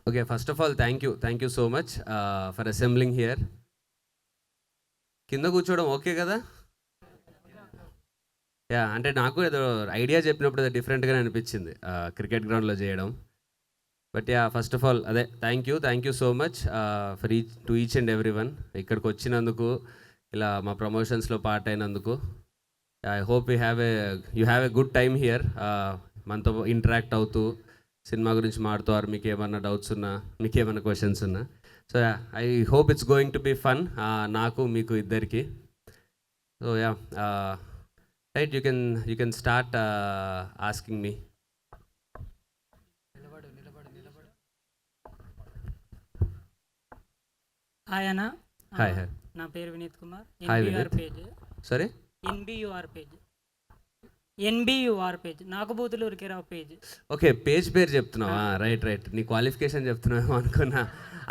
Okay, first of all, thank you so much for assembling here. కింద కూర్చోవడం okay కదా? Yeah, అంటే నాకు ఏదో ఐడియా చెప్పినప్పుడు అది డిఫరెంట్గానే అనిపించింది క్రికెట్ గ్రౌండ్లో చేయడం. But ya, first of all అదే thank you so much for each and every one. ఇక్కడికి వచ్చినందుకు, ఇలా మా ప్రమోషన్స్లో పార్ట్ అయినందుకు. I hope you have a good time here. మనతో ఇంటరాక్ట్ అవుతూ సినిమా గురించి మాడుతారు. మీకు ఏమన్నా డౌట్స్ ఉన్నా, మీకు ఏమన్నా క్వశ్చన్స్ ఉన్నా, so ya, I hope it's going to be fun నాకు మీకు ఇద్దరికి. So ya, right, you can start asking me. Hi అన్న. Hi hi. నా పేరు Vineeth Kumar. Hi NBR Vineeth. Page. Sorry, NBUR page నాకు బూతులు ఉరికేరావు పేజ్. ఓకే, పేరు చెప్తున్నావా? రైట్, నీ క్వాలిఫికేషన్ చెప్తున్నావు అనుకున్నా.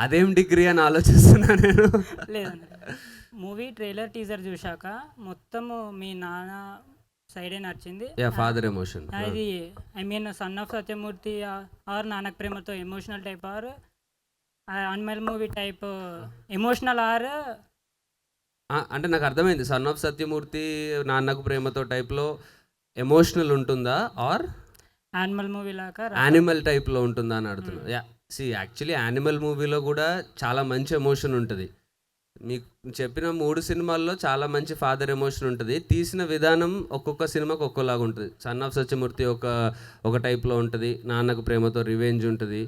అదేం డిగ్రీ అని ఆలోచిస్తున్నా నేను. లేదన్న, మూవీ ట్రైలర్ టీజర్ చూశాక మొత్తము మీ నాన్న సైడే నచ్చింది. Father emotion. అది I mean Son of Satyamurthy or Nannaku Prematho emotional type or Animal movie type emotional or అంటే నాకు అర్థమైంది. సన్ ఆఫ్ సత్యమూర్తి, నాన్నకు ప్రేమతో టైప్లో ఎమోషనల్ ఉంటుందా, ఆర్ యానిమల్ మూవీ లాగా యానిమల్ టైప్లో ఉంటుందా అని అడుగుతున్నా. యా, యాక్చువల్లీ యానిమల్ మూవీలో కూడా చాలా మంచి ఎమోషన్ ఉంటుంది. మీకు చెప్పిన 3 సినిమాల్లో చాలా మంచి ఫాదర్ ఎమోషన్ ఉంటుంది. తీసిన విధానం ఒక్కొక్క సినిమాకి ఒక్కోలాగా ఉంటుంది. సన్ ఆఫ్ సత్యమూర్తి ఒక టైప్లో ఉంటుంది, నాన్నకు ప్రేమతో రివెంజ్ ఉంటుంది.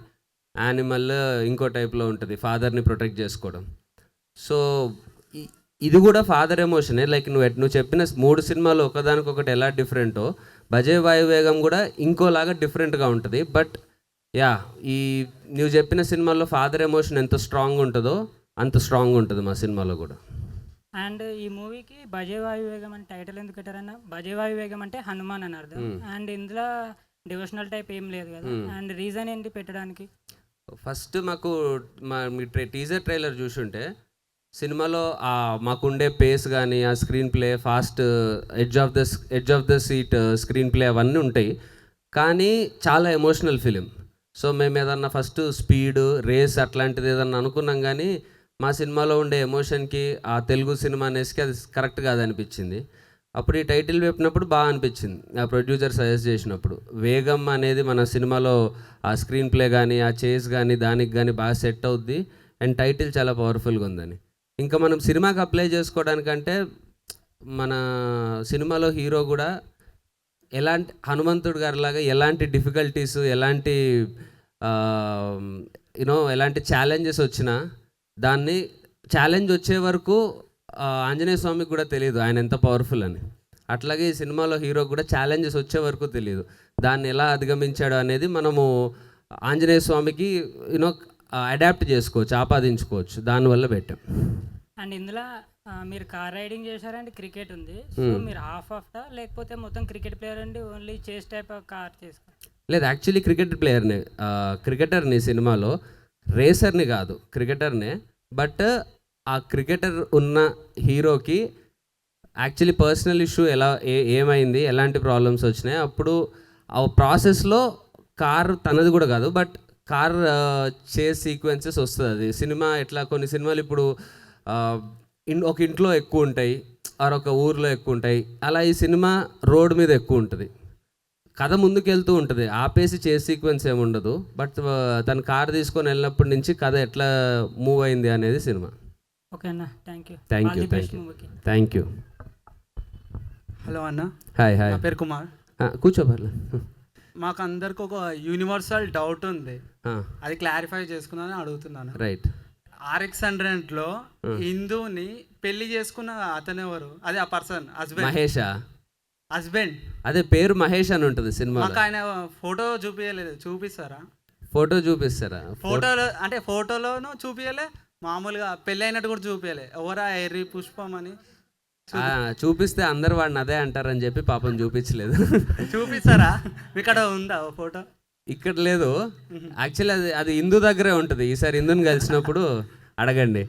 యానిమల్ ఇంకో టైప్లో ఉంటుంది, ఫాదర్ని ప్రొటెక్ట్ చేసుకోవడం. సో ఇది కూడా ఫాదర్ ఎమోషనే. లైక్ నువ్వు చెప్పిన 3 సినిమాలు ఒకదానికొకటి ఎలా డిఫరెంటో, భజే వాయువేగం కూడా ఇంకోలాగా డిఫరెంట్గా ఉంటుంది. బట్ యా, నువ్వు చెప్పిన సినిమాల్లో ఫాదర్ ఎమోషన్ ఎంత స్ట్రాంగ్ ఉంటుందో అంత స్ట్రాంగ్ ఉంటుంది మా సినిమాలో కూడా. అండ్ ఈ మూవీకి భజే వాయువేగం అని టైటిల్ ఎందుకు పెట్టారన్న? భజే వాయువేగం అంటే హనుమాన్ అని అర్థం. అండ్ ఇందులో డివోషనల్ టైప్ ఏం లేదు కదా, అండ్ రీజన్ ఏంటి పెట్టడానికి? ఫస్ట్ మీ టీజర్ ట్రైలర్ చూసుంటే సినిమాలో మాకుండే పేస్ కానీ, ఆ screen play, fast edge of the seat screen play అవన్నీ ఉంటాయి. కానీ చాలా ఎమోషనల్ ఫిలిం. సో మేము ఏదన్నా ఫస్ట్ స్పీడ్ రేస్ అట్లాంటిది ఏదన్నా అనుకున్నాం, కానీ మా సినిమాలో ఉండే ఎమోషన్కి ఆ తెలుగు సినిమా అనేసి అది కరెక్ట్ కాదనిపించింది. అప్పుడు ఈ టైటిల్ చెప్పినప్పుడు బాగా అనిపించింది. ఆ ప్రొడ్యూసర్ సజెస్ట్ చేసినప్పుడు వేగం అనేది మన సినిమాలో ఆ స్క్రీన్ ప్లే కానీ, ఆ చేస్ కానీ, దానికి కానీ బాగా సెట్ అవుద్ది. అండ్ టైటిల్ చాలా పవర్ఫుల్గా ఉందని. ఇంకా మనం సినిమాకి అప్లై చేసుకోవడానికంటే మన సినిమాలో హీరో కూడా ఎలాంటి హనుమంతుడు గారిలాగా ఎలాంటి డిఫికల్టీస్, ఎలాంటి ఎలాంటి ఛాలెంజెస్ వచ్చినా దాన్ని ఛాలెంజ్ వచ్చే వరకు ఆంజనేయ స్వామికి కూడా తెలియదు ఆయన ఎంత పవర్ఫుల్ అని. అట్లాగే ఈ సినిమాలో హీరో కూడా ఛాలెంజెస్ వచ్చే వరకు తెలియదు. దాన్ని ఎలా అధిగమించాడు అనేది మనము ఆంజనేయ స్వామికి అడాప్ట్ చేసుకోవచ్చు, ఆపాదించుకోవచ్చు. దానివల్ల పెట్టాం. అండ్ ఇందులో మీరు కార్ రైడింగ్ చేశారండి, క్రికెట్ ఉంది. సో మీరు హాఫ్ లేకపోతే మొత్తం క్రికెట్ ప్లేయర్ అండి, ఓన్లీ చేస్ టైప్ ఆఫ్ కార్ చేసుకో? లేదు, యాక్చువల్లీ క్రికెటర్ని సినిమాలో, రేసర్ని కాదు, క్రికెటర్నే. బట్ ఆ క్రికెటర్ ఉన్న హీరోకి యాక్చువల్లీ పర్సనల్ ఇష్యూ ఏమైంది, ఎలాంటి ప్రాబ్లమ్స్ వచ్చినాయి, అప్పుడు ఆ ప్రాసెస్లో కార్ తనది కూడా కాదు, బట్ కార్ చేస్ సీక్వెన్సెస్ వస్తుంది. అది సినిమా ఎట్లా, కొన్ని సినిమాలు ఇప్పుడు ఒక ఇంట్లో ఎక్కువ ఉంటాయి, ఒక ఊర్లో ఎక్కువ ఉంటాయి. అలా ఈ సినిమా రోడ్ మీద ఎక్కువ ఉంటుంది, కథ ముందుకు వెళ్తూ ఉంటుంది, ఆపేసి చేస్ సీక్వెన్స్ ఏమి ఉండదు. బట్ తను కార్ తీసుకొని వెళ్ళినప్పటి నుంచి కథ ఎట్లా మూవ్ అయింది అనేది సినిమా. ఓకే అన్న, థ్యాంక్ యూ. హలో అన్న. హాయ్. నా పేరు కుమార్. కూర్చోబర్లే. మాకు అందరికి ఒక యూనివర్సల్ డౌట్ ఉంది, అది క్లారిఫై చేసుకుందామని అడుగుతున్నాను. రైట్. RX-100లో హిందూని పెళ్లి చేసుకున్న అతను ఎవరు? అది ఆ పర్సన్ హస్బెండ్. మహేషా? హస్బెండ్. అదే పేరు మహేష్ అని ఉంటుంది సినిమా. మాకు ఆయన ఫోటో చూపించలేదు, చూపిస్తారా? ఫోటో చూపిస్తారా? ఫోటోలో అంటే ఫోటోలోనూ చూపించలే, మామూలుగా పెళ్ళి అయినట్టు కూడా చూపించలే. ఎవరా ఎర్రి పుష్పం అని చూపిస్తే అందరు వాడిని అదే అంటారని చెప్పి పాపం చూపించలేదు. చూపిస్తారా? ఇక్కడ ఉందా ఫోటో? ఇక్కడ లేదు. యాక్చువల్లీ అది ఇందు దగ్గరే ఉంటుంది. ఈసారి ఇందుని కలిసినప్పుడు అడగండి.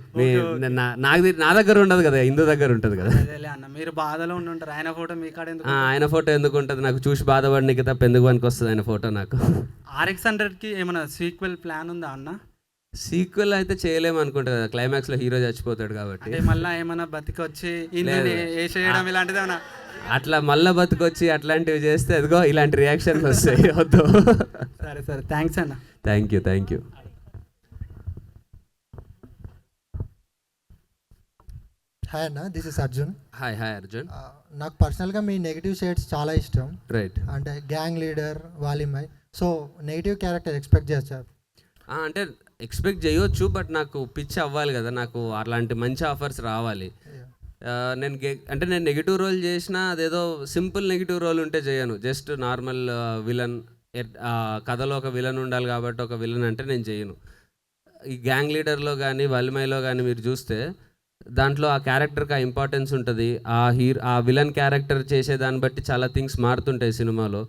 నా దగ్గర ఉండదు కదా, హిందూ దగ్గర ఉంటుంది కదా. అదేలే అన్న, మీరు బాధలో ఉండుంటారు, ఆయన ఫోటో మీ కాడ ఎందుకు? ఆయన ఫోటో ఎందుకు ఉంటుంది నాకు? చూసి బాధపడినకి తప్ప ఎందుకు పనికి వస్తుంది ఆయన ఫోటో నాకు? RX-100కి ఏమైనా సీక్వెల్ ప్లాన్ ఉందా అన్న? సీక్వెల్ అయితే చేయలేము అనుకుంటా కదా, క్లైమాక్స్లో హీరో చచ్చిపోతాడు కాబట్టి. అంటే మళ్ళీ ఏమైనా బతికొచ్చి ఇందుని వేసేయడం ఇలాంటిది ఏమైనా? అట్లా మళ్ళీ బతుకొచ్చి అట్లాంటివి చేస్తే అదిగో ఇలాంటి రియాక్షన్స్ వస్తాయి. వద్దు. సరే సరే, థ్యాంక్స్ అన్న. Thank you. హాయ్ అన్న, this is Arjun. Hi Arjun. నాకు పర్సనల్గా మీ నెగిటివ్ షేడ్స్ చాలా ఇష్టం. రైట్. అంటే gang leader, Valimai. So negative character expect చేస్తారు. అంటే ఎక్స్పెక్ట్ చేయొచ్చు, బట్ నాకు పిచ్ అవ్వాలి కదా, నాకు అలాంటి మంచి ఆఫర్స్ రావాలి. నేను నెగిటివ్ రోల్ చేసినా అదేదో సింపుల్ నెగిటివ్ రోల్ ఉంటే చేయను. జస్ట్ నార్మల్ విలన్, కథలో ఒక విలన్ ఉండాలి కాబట్టి ఒక విలన్ అంటే నేను చేయను. ఈ గ్యాంగ్ లీడర్లో కానీ వల్మైలో కానీ మీరు చూస్తే దాంట్లో ఆ క్యారెక్టర్కి ఆ ఇంపార్టెన్స్ ఉంటుంది. ఆ విలన్ క్యారెక్టర్ చేసేదాన్ని బట్టి చాలా థింగ్స్ మారుతుంటాయి సినిమాలో.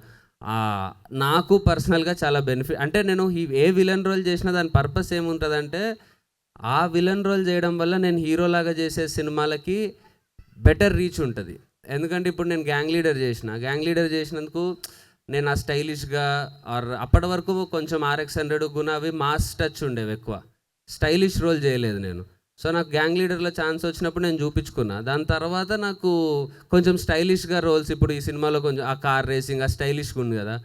నాకు పర్సనల్గా చాలా బెనిఫిట్. అంటే నేను ఏ విలన్ రోల్ చేసినా దాని పర్పస్ ఏముంటుందంటే, ఆ విలన్ రోల్ చేయడం వల్ల నేను హీరోలాగా చేసే సినిమాలకి బెటర్ రీచ్ ఉంటుంది. ఎందుకంటే ఇప్పుడు నేను గ్యాంగ్ లీడర్ చేసినందుకు నేను ఆ స్టైలిష్గా అప్పటి వరకు కొంచెం RX-100 గుణ అవి మాస్ టచ్ ఉండేవి, ఎక్కువ స్టైలిష్ రోల్ చేయలేదు నేను. సో నాకు గ్యాంగ్ లీడర్లో ఛాన్స్ వచ్చినప్పుడు నేను చూపించుకున్నా. దాని తర్వాత నాకు కొంచెం స్టైలిష్గా రోల్స్, ఇప్పుడు ఈ సినిమాలో కొంచెం ఆ కార్ రేసింగ్ ఆ స్టైలిష్గా ఉంది కదా,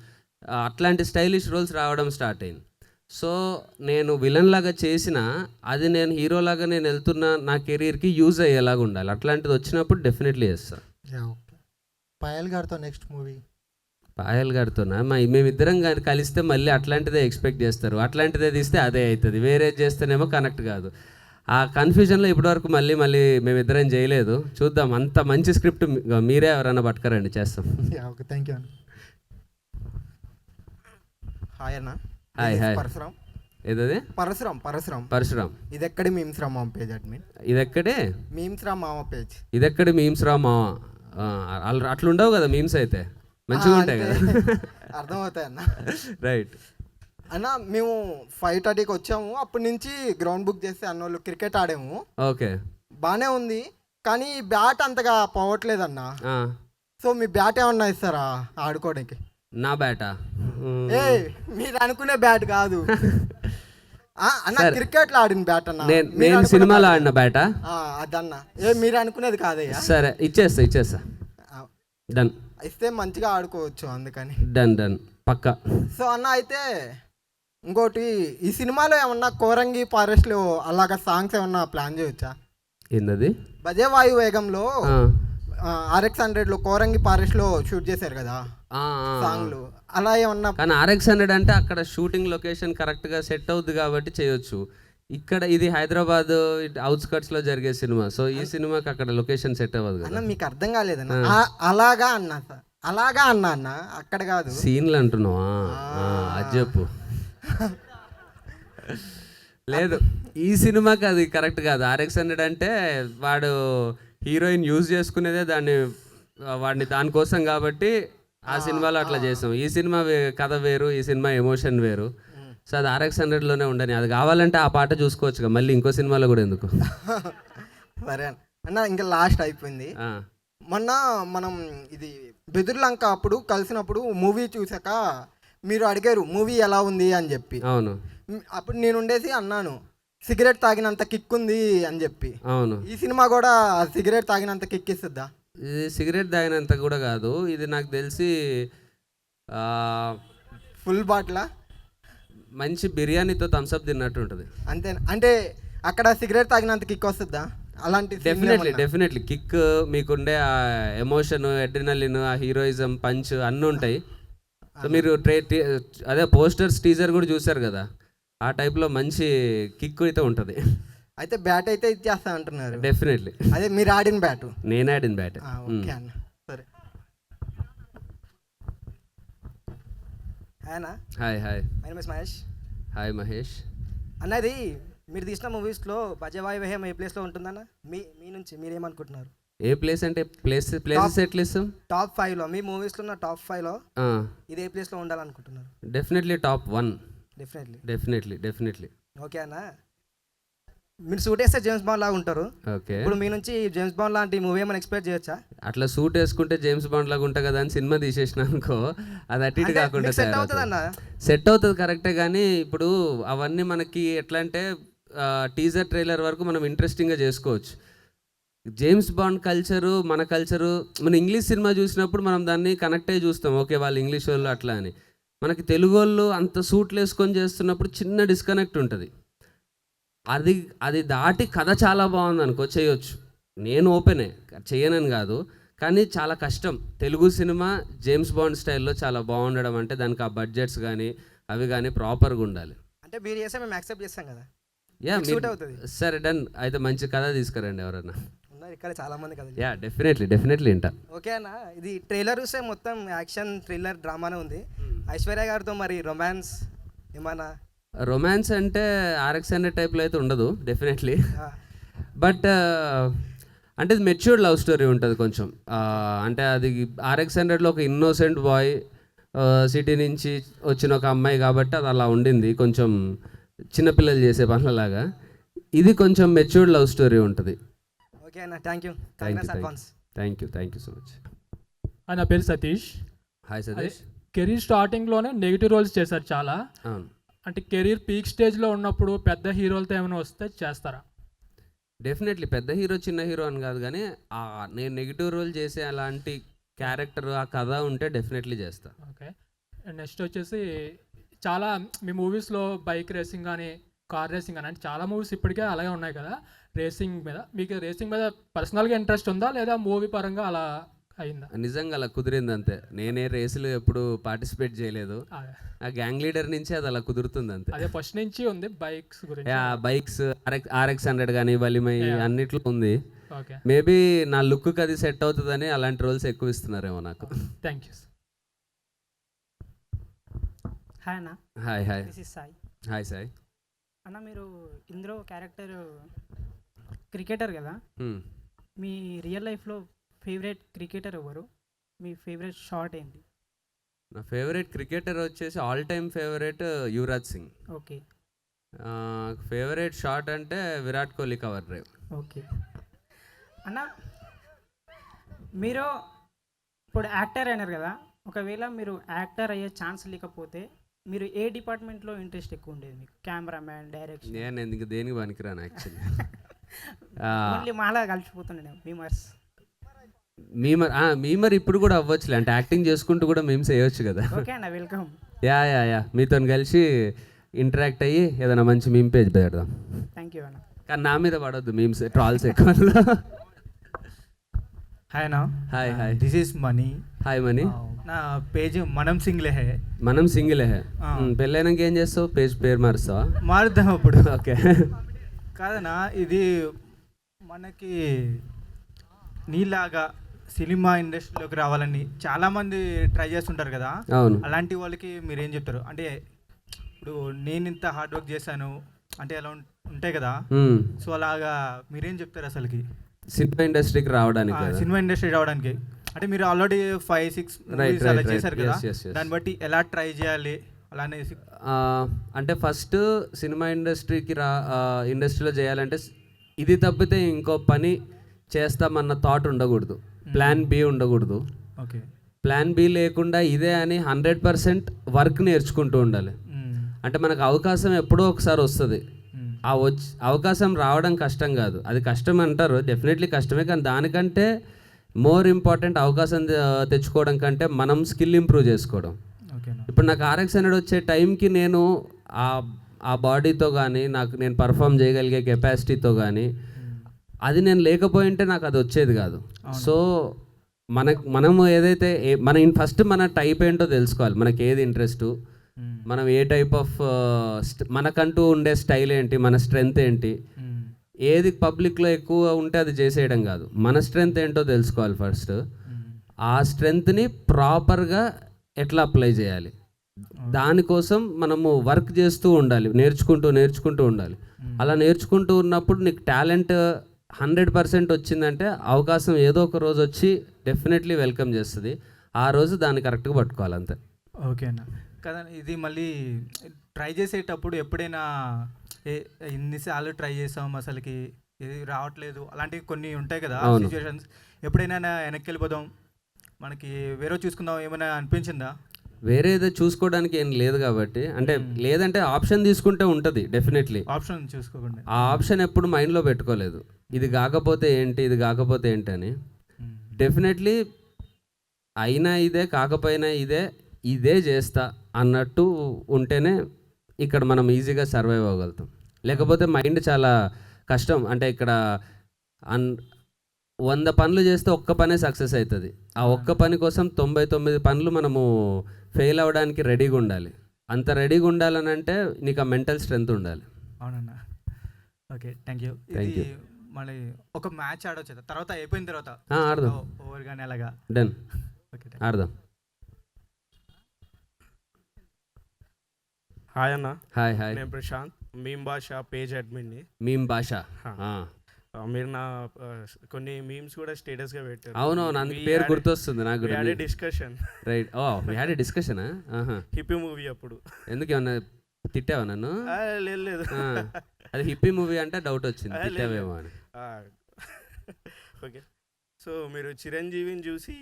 అట్లాంటి స్టైలిష్ రోల్స్ రావడం స్టార్ట్ అయింది. సో నేను విలన్ లాగా చేసిన అది నేను హీరోలాగా నేను వెళ్తున్న నా కెరీర్కి యూజ్ అయ్యేలాగా ఉండాలి. అట్లాంటిది వచ్చినప్పుడు డెఫినెట్లీ చేస్తాను. ఓకే. పాయల్ గారితో నెక్స్ట్ మూవీ? పాయల్ గారితోనా? మేమిద్దరం కలిస్తే మళ్ళీ అట్లాంటిదే ఎక్స్పెక్ట్ చేస్తారు. అట్లాంటిదే తీస్తే అదే అవుతుంది, వేరేది చేస్తేనేమో కనెక్ట్ కాదు. ఆ కన్ఫ్యూజన్లో ఇప్పటివరకు మళ్ళీ మేమిద్దరం చేయలేదు. చూద్దాం, అంత మంచి స్క్రిప్ట్ మీరే ఎవరైనా పట్టుకరండి, చేస్తాం. ఓకే, థ్యాంక్ యూ అన్న. హాయ్ అన్న. హాయ్. పరశురామ్. ఏదది? పరశురామ్. ఇది ఎక్కడి మీమ్స్ రా మామ పేజ్ అడ్మిన్? ఇదెక్కడే మీమ్స్ రా మామ పేజ్? ఇదెక్కడి మీమ్స్ రా మామ? అట్లుండవు కదా మీమ్స్, అయితే మంచిగా ఉంటాయి కదా. అర్థమవుతాయి అన్న. రైట్ అన్న, మేము 5:30కి వచ్చాము. అప్పటి నుంచి గ్రౌండ్ బుక్ చేస్తే అన్నోళ్ళు క్రికెట్ ఆడాము. ఓకే, బాగానే ఉంది, కానీ బ్యాట్ అంతగా పోవట్లేదన్న. సో మీ బ్యాట్ ఏమన్నా ఇస్తారా ఆడుకోవడానికి? నా బ్యాటా? మీరు అనుకునే బ్యాట్ కాదు అన్న, క్రికెట్లో ఆడిన బ్యాట్ అన్న. నేను సినిమాలో ఆడిన బ్యాటా? అదన్న, మీరు అనుకునేది కాదయ్యా. సరే, ఇచ్చేస్తా. డన్. ఇస్తే మంచిగా ఆడుకోవచ్చు, అందుకని. డన్ పక్కా. సో అన్న, అయితే ఇంకోటి, ఈ సినిమాలో ఏమన్నా కోరంగి ఫారెస్ట్లో అలాగా సాంగ్స్ ఏమన్నా ప్లాన్ చేయొచ్చా? ఏంటది? బజే వాయు వేగంలో RX-100లో కోరంగి ఫారెస్ట్లో షూట్ చేశారు కదా సాంగ్లు, అలా ఏమన్నా? కానీ RX-100 అంటే అక్కడ షూటింగ్ లొకేషన్ కరెక్ట్గా సెట్ అవుద్ది కాబట్టి చేయొచ్చు. ఇక్కడ ఇది హైదరాబాద్ అవుట్స్కట్స్లో జరిగే సినిమా, సో ఈ సినిమాకి అక్కడ లొకేషన్ సెట్ అవ్వదు కదా. అన్న మీకు అర్థం కాలేదన్న, అలాగా అన్నా అన్న, అక్కడ కాదు. సీన్లు అంటున్నావా? అది చెప్పు. లేదు, ఈ సినిమాకి అది కరెక్ట్ కాదు. RX-100 అంటే వాడు హీరోయిన్ యూజ్ చేసుకునేదే వాడిని దానికోసం కాబట్టి ఆ సినిమాలో అట్లా చేసాం. ఈ సినిమా కథ వేరు, ఈ సినిమా ఎమోషన్ వేరు. సో అది RX-100లోనే ఉండని. అది కావాలంటే ఆ పాట చూసుకోవచ్చుగా, మళ్ళీ ఇంకో సినిమాలో కూడా ఎందుకు? సరే అన్న, ఇంకా లాస్ట్ అయిపోయింది. మొన్న మనం ఇది బెదుర్లంక అప్పుడు కలిసినప్పుడు మూవీ చూసాక మీరు అడిగారు మూవీ ఎలా ఉంది అని చెప్పి. అవును. అప్పుడు నేను ఉండేసి అన్నాను, సిగరెట్ తాగినంత కిక్ ఉంది అని చెప్పి. అవును. ఈ సినిమా కూడా సిగరెట్ తాగినంత కిక్ ఇస్తుందా? ఇది సిగరెట్ తాగినంత కూడా కాదు, ఇది నాకు తెలిసి ఫుల్ బాటిలా మంచి బిర్యానీతో థమ్స్అప్ తిన్నట్టు ఉంటుంది. అంతే. అంటే అక్కడ సిగరెట్ తాగినంత కిక్ వస్తుందా? అలాంటి డెఫినెట్లీ కిక్ మీకుండే ఆ ఎమోషన్, అడ్రినలిన్, ఆ హీరోయిజం, పంచ్ అన్నీ ఉంటాయి. సో మీరు అదే పోస్టర్స్, టీజర్ కూడా చూసారు కదా, ఆ టైప్లో మంచి కిక్ అయితే ఉంటుంది. అయితే బ్యాట్ అయితే ఇచ్చేస్తా అంటున్నారు? డెఫినెట్లీ. అదే మీరు ఆడిన బ్యాట్? నేను ఆడిన బ్యాట్. ఓకే అన్న, సరే. Hi. My name is Mahesh. Hi Mahesh. అన్నది మీరు తీసిన మూవీస్లో బజవాయు వేహం ఏ ప్లేస్లో ఉంటుందన్న? మీ నుంచి మీరేమనుకుంటున్నారు? ఏ ప్లేస్ అంటే ప్లేసెస్ ఎట్లా ఇస్తాం? టాప్ 5లో మీ మూవీస్లో ఉన్న టాప్ 5లో ఇది ఏ ప్లేస్లో ఉండాలనుకుంటున్నారు? Definitely top 1. Definitely. Definitely. Okay అన్న, మీరు సూట్ వేస్తే జేమ్స్ బాండ్ లాగా ఉంటారు. ఓకే, ఇప్పుడు మీ నుంచి జేమ్స్ బాండ్ లాంటి మూవీ ఏమైనా ఎక్స్పెక్ట్ చేయొచ్చా? అట్లా సూట్ వేసుకుంటే జేమ్స్ బాండ్ లాగా ఉంటా కదా అని సినిమా తీసేసిన అనుకో, అది అటు ఇటు కాకుండా సెట్ అవుతుంది అన్న. సెట్ అవుతుంది కరెక్టే, కానీ ఇప్పుడు అవన్నీ మనకి ఎట్లా అంటే టీజర్ ట్రైలర్ వరకు మనం ఇంట్రెస్టింగ్గా చేసుకోవచ్చు. జేమ్స్ బాండ్ కల్చరు మన కల్చరు, మన ఇంగ్లీష్ సినిమా చూసినప్పుడు మనం దాన్ని కనెక్ట్ అయ్యి చూస్తాం, ఓకే వాళ్ళు ఇంగ్లీష్ వాళ్ళు అట్లా అని. మనకి తెలుగు వాళ్ళు అంత సూట్లు వేసుకొని చేస్తున్నప్పుడు చిన్న డిస్కనెక్ట్ ఉంటుంది. అది దాటి కథ చాలా బాగుంది అనుకో, చేయొచ్చు. నేను ఓపెనే, చేయనని కాదు, కానీ చాలా కష్టం. తెలుగు సినిమా జేమ్స్ బాండ్ స్టైల్లో చాలా బాగుండడం అంటే దానికి ఆ బడ్జెట్స్ కానీ అవి కానీ ప్రాపర్గా ఉండాలి. అంటే మీరు చేస్తే మేము యాక్సెప్ట్ చేస్తాం కదా. యా, సూట్ అవుతుంది. సరే డన్. అయితే మంచి కథ తీసుకురండి ఎవరన్నా. ఉన్నారు ఇక్కడ చాలా మంది కదా. యా, డెఫినెట్లీ వింటా. ఓకే అన్న, ఇది ట్రైలర్ చూస్తే మొత్తం యాక్షన్ థ్రిల్లర్ డ్రామానే ఉంది. ఐశ్వర్య గారితో మరి రొమాన్స్ ఏమన్నా? రొమాన్స్ అంటే RX-100 టైప్లో అయితే ఉండదు డెఫినెట్లీ, బట్ అంటే ఇది మెచ్యూర్డ్ లవ్ స్టోరీ ఉంటుంది కొంచెం. అంటే అది RX-100లో ఒక ఇన్నోసెంట్ బాయ్ సిటీ నుంచి వచ్చిన ఒక అమ్మాయి కాబట్టి అది అలా ఉండింది, కొంచెం చిన్నపిల్లలు చేసే పనులలాగా. ఇది కొంచెం మెచ్యూర్డ్ లవ్ స్టోరీ ఉంటుంది. ఓకే అన్న, thank you. Thank you so much. నా పేరు సతీష్. హాయ్ సతీష్. కెరీర్ స్టార్టింగ్లోనే నెగిటివ్ రోల్స్ చేశారు చాలా. అవును, అంటే కెరీర్ పీక్ స్టేజ్లో ఉన్నప్పుడు పెద్ద హీరోలతో ఏమైనా వస్తే చేస్తారా? డెఫినెట్లీ. పెద్ద హీరో చిన్న హీరో అని కాదు, కానీ నేను నెగిటివ్ రోల్ చేసే అలాంటి క్యారెక్టర్ ఆ కథ ఉంటే డెఫినెట్లీ చేస్తా. ఓకే, నెక్స్ట్ వచ్చేసి చాలా మీ మూవీస్లో బైక్ రేసింగ్ కానీ కార్ రేసింగ్ కానీ, అంటే చాలా మూవీస్ ఇప్పటికే అలాగే ఉన్నాయి కదా రేసింగ్ మీద. మీకు రేసింగ్ మీద పర్సనల్గా ఇంట్రెస్ట్ ఉందా లేదా మూవీ పరంగా అలా అయిందా? నిజంగా అలా కుదిరింది అంతే. నేనే రేసులు ఎప్పుడు పార్టిసిపేట్ చేయలేదు, ఆ గ్యాంగ్ లీడర్ నుంచి అది అలా కుదురుతుంది అంతే. అదే ఫస్ట్ నుంచి ఉంది బైక్స్ గురించి. బైక్స్ RX-100 కానీ వలిమై అన్నిట్లో ఉంది. ఓకే, మేబీ నా లుక్కి అది సెట్ అవుతుందని అలాంటి రోల్స్ ఎక్కువ ఇస్తున్నారేమో నాకు. Thank you. హాయ్ అన్న, hi hi this is Sai. Hi Sai. అన్న మీరు ఇందులో క్యారెక్టర్ క్రికెటర్ కదా, మీ రియల్ లైఫ్లో ఫేవరెట్ క్రికెటర్ ఎవరు? మీ ఫేవరెట్ షాట్ ఏంటి? నా ఫేవరెట్ క్రికెటర్ వచ్చేసి all time favourite Yuvraj Singh. Okay. Favourite shot అంటే Virat Kohli cover drive. Okay అన్న, మీరు ఇప్పుడు యాక్టర్ అయినారు కదా, ఒకవేళ మీరు యాక్టర్ అయ్యే ఛాన్స్ లేకపోతే మీరు ఏ డిపార్ట్మెంట్లో ఇంట్రెస్ట్ ఎక్కువ ఉండేది మీకు? Cameraman, direction? నేను ఇంక దేనికి పనికిరాను యాక్చువల్లీ. మళ్ళీ మాలా కలిసిపోతుండే మీమర్స్. మీమర్ ఇప్పుడు కూడా అవ్వచ్చులే, అంటే యాక్టింగ్ చేసుకుంటూ కూడా మీమ్స్ వేయవచ్చు కదా. ఓకే అన్న, వెల్కమ్. యా మీతో కలిసి ఇంటరాక్ట్ అయ్యి ఏదైనా మంచి మీమ్ పేజ్ పెడదాం. థ్యాంక్ యూ అన్న. కానీ నా మీద పడొద్దు మీమ్స్, ట్రాల్స్ ఎక్కువ. హాయ్ నా. Hi. This is money. Hi money. నా పేజ్ మనం సింగ్లే హే. మనం సింగిలే హే. పెళ్ళైనాక ఏం చేస్తావు? పేరు మారుస్తావా? మారుద్దాం అప్పుడు. ఓకే. కాదనా, ఇది మనకి నీలాగా సినిమా ఇండస్ట్రీలోకి రావాలని చాలామంది ట్రై చేస్తుంటారు కదా. అవును. అలాంటి వాళ్ళకి మీరు ఏం చెప్తారు? అంటే ఇప్పుడు నేను ఇంత హార్డ్ వర్క్ చేశాను అంటే అలా ఉంటాయి కదా, సో అలాగా మీరేం చెప్తారు అసలుకి సినిమా ఇండస్ట్రీకి రావడానికి? సినిమా ఇండస్ట్రీ రావడానికి అంటే మీరు ఆల్రెడీ 5-6 అలా చేశారు కదా, దాన్ని బట్టి ఎలా ట్రై చేయాలి అలానే? అంటే ఫస్ట్ సినిమా ఇండస్ట్రీలో చేయాలంటే ఇది తప్పితే ఇంకో పని చేస్తామన్న థాట్ ఉండకూడదు, ప్లాన్ బి ఉండకూడదు. ఓకే. ప్లాన్ బి లేకుండా ఇదే అని 100% వర్క్ నేర్చుకుంటూ ఉండాలి. అంటే మనకు అవకాశం ఎప్పుడో ఒకసారి వస్తుంది, అవకాశం రావడం కష్టం కాదు, అది కష్టం అంటారు, డెఫినెట్లీ కష్టమే, కానీ దానికంటే మోర్ ఇంపార్టెంట్ అవకాశం తెచ్చుకోవడం కంటే మనం స్కిల్ ఇంప్రూవ్ చేసుకోవడం. ఇప్పుడు నాకు RX-100 వచ్చే టైంకి నేను ఆ బాడీతో కానీ నేను పర్ఫామ్ చేయగలిగే కెపాసిటీతో కానీ అది నేను లేకపోయింటే నాకు అది వచ్చేది కాదు. సో మనము ఏదైతే ఫస్ట్ మన టైప్ ఏంటో తెలుసుకోవాలి, మనకి ఏది ఇంట్రెస్ట్, మనం ఏ టైప్ ఆఫ్ మనకంటూ ఉండే స్టైల్ ఏంటి, మన స్ట్రెంగ్త్ ఏంటి, ఏది పబ్లిక్లో ఎక్కువ ఉంటే అది చేసేయడం కాదు, మన స్ట్రెంగ్త్ ఏంటో తెలుసుకోవాలి ఫస్ట్. ఆ స్ట్రెంగ్త్ని ప్రాపర్గా ఎట్లా అప్లై చేయాలి, దానికోసం మనము వర్క్ చేస్తూ ఉండాలి, నేర్చుకుంటూ ఉండాలి. అలా నేర్చుకుంటూ ఉన్నప్పుడు నీకు టాలెంట్ 100% వచ్చిందంటే అవకాశం ఏదో ఒక రోజు వచ్చి డెఫినెట్లీ వెల్కమ్ చేస్తుంది, ఆ రోజు దాన్ని కరెక్ట్గా పట్టుకోవాలి అంతే. ఓకే అన్న. కదా ఇది మళ్ళీ ట్రై చేసేటప్పుడు ఎప్పుడైనా ఏ ఇన్నిసార్లు ట్రై చేసాం అసలుకి ఇది రావట్లేదు అలాంటివి కొన్ని ఉంటాయి కదా అవును. సిచ్యువేషన్స్. ఎప్పుడైనా వెనక్కి వెళ్ళిపోదాం మనకి వేరే చూసుకుందాం ఏమైనా అనిపించిందా? వేరే ఏదో చూసుకోవడానికి ఏం లేదు కాబట్టి, అంటే లేదంటే ఆప్షన్ తీసుకుంటే ఉంటుంది డెఫినెట్లీ. ఆప్షన్ చూసుకోకుండా. ఆ ఆప్షన్ ఎప్పుడు మైండ్లో పెట్టుకోలేదు, ఇది కాకపోతే ఏంటి, ఇది కాకపోతే ఏంటి అని. డెఫినెట్లీ అయినా ఇదే, కాకపోయినా ఇదే, ఇదే చేస్తా అన్నట్టు ఉంటేనే ఇక్కడ మనం ఈజీగా సర్వైవ్ అవ్వగలుగుతాం. లేకపోతే మైండ్ చాలా కష్టం. అంటే ఇక్కడ 100 పనులు చేస్తే ఒక్క పనే సక్సెస్ అవుతుంది. ఆ ఒక్క పని కోసం 99 పనులు మనము ఫెయిల్ అవ్వడానికి రెడీగా ఉండాలి. అంత రెడీగా ఉండాలని అంటే నీకు ఆ మెంటల్ స్ట్రెంగ్త్ ఉండాలి. అవునన్నా. Okay, thank you. Thank ఇది you. మళ్ళీ ఒక మ్యాచ్ ఆడొచ్చు తర్వాత అయిపోయిన తర్వాత ఆడదాం. ఓవర్ కానీ అలాగా. డన్, ఓకే, ఆడదాం. హాయ్ అన్న, హాయ్ హాయ్. నేను ప్రశాంత్, మీమ్ భాష పేజ్ అడ్మిన్ని. మీమ్ భాష. మీరు నా కొన్ని మీమ్స్ కూడా స్టేటస్గా పెట్టారు. అవునవును, అందుకు పేరు గుర్తొస్తుంది నాకు కూడా. Discussion right. ఓ మీ హ్యాడ్ డిస్కషనా? హిప్పీ మూవీ అప్పుడు. ఎందుకు ఏమన్నా తిట్టావా నన్ను? లేదు లేదు. అది హిప్పీ మూవీ అంటే డౌట్ వచ్చింది, తిట్టావేమో అని. ఓకే, సో మీరు చిరంజీవిని చూసి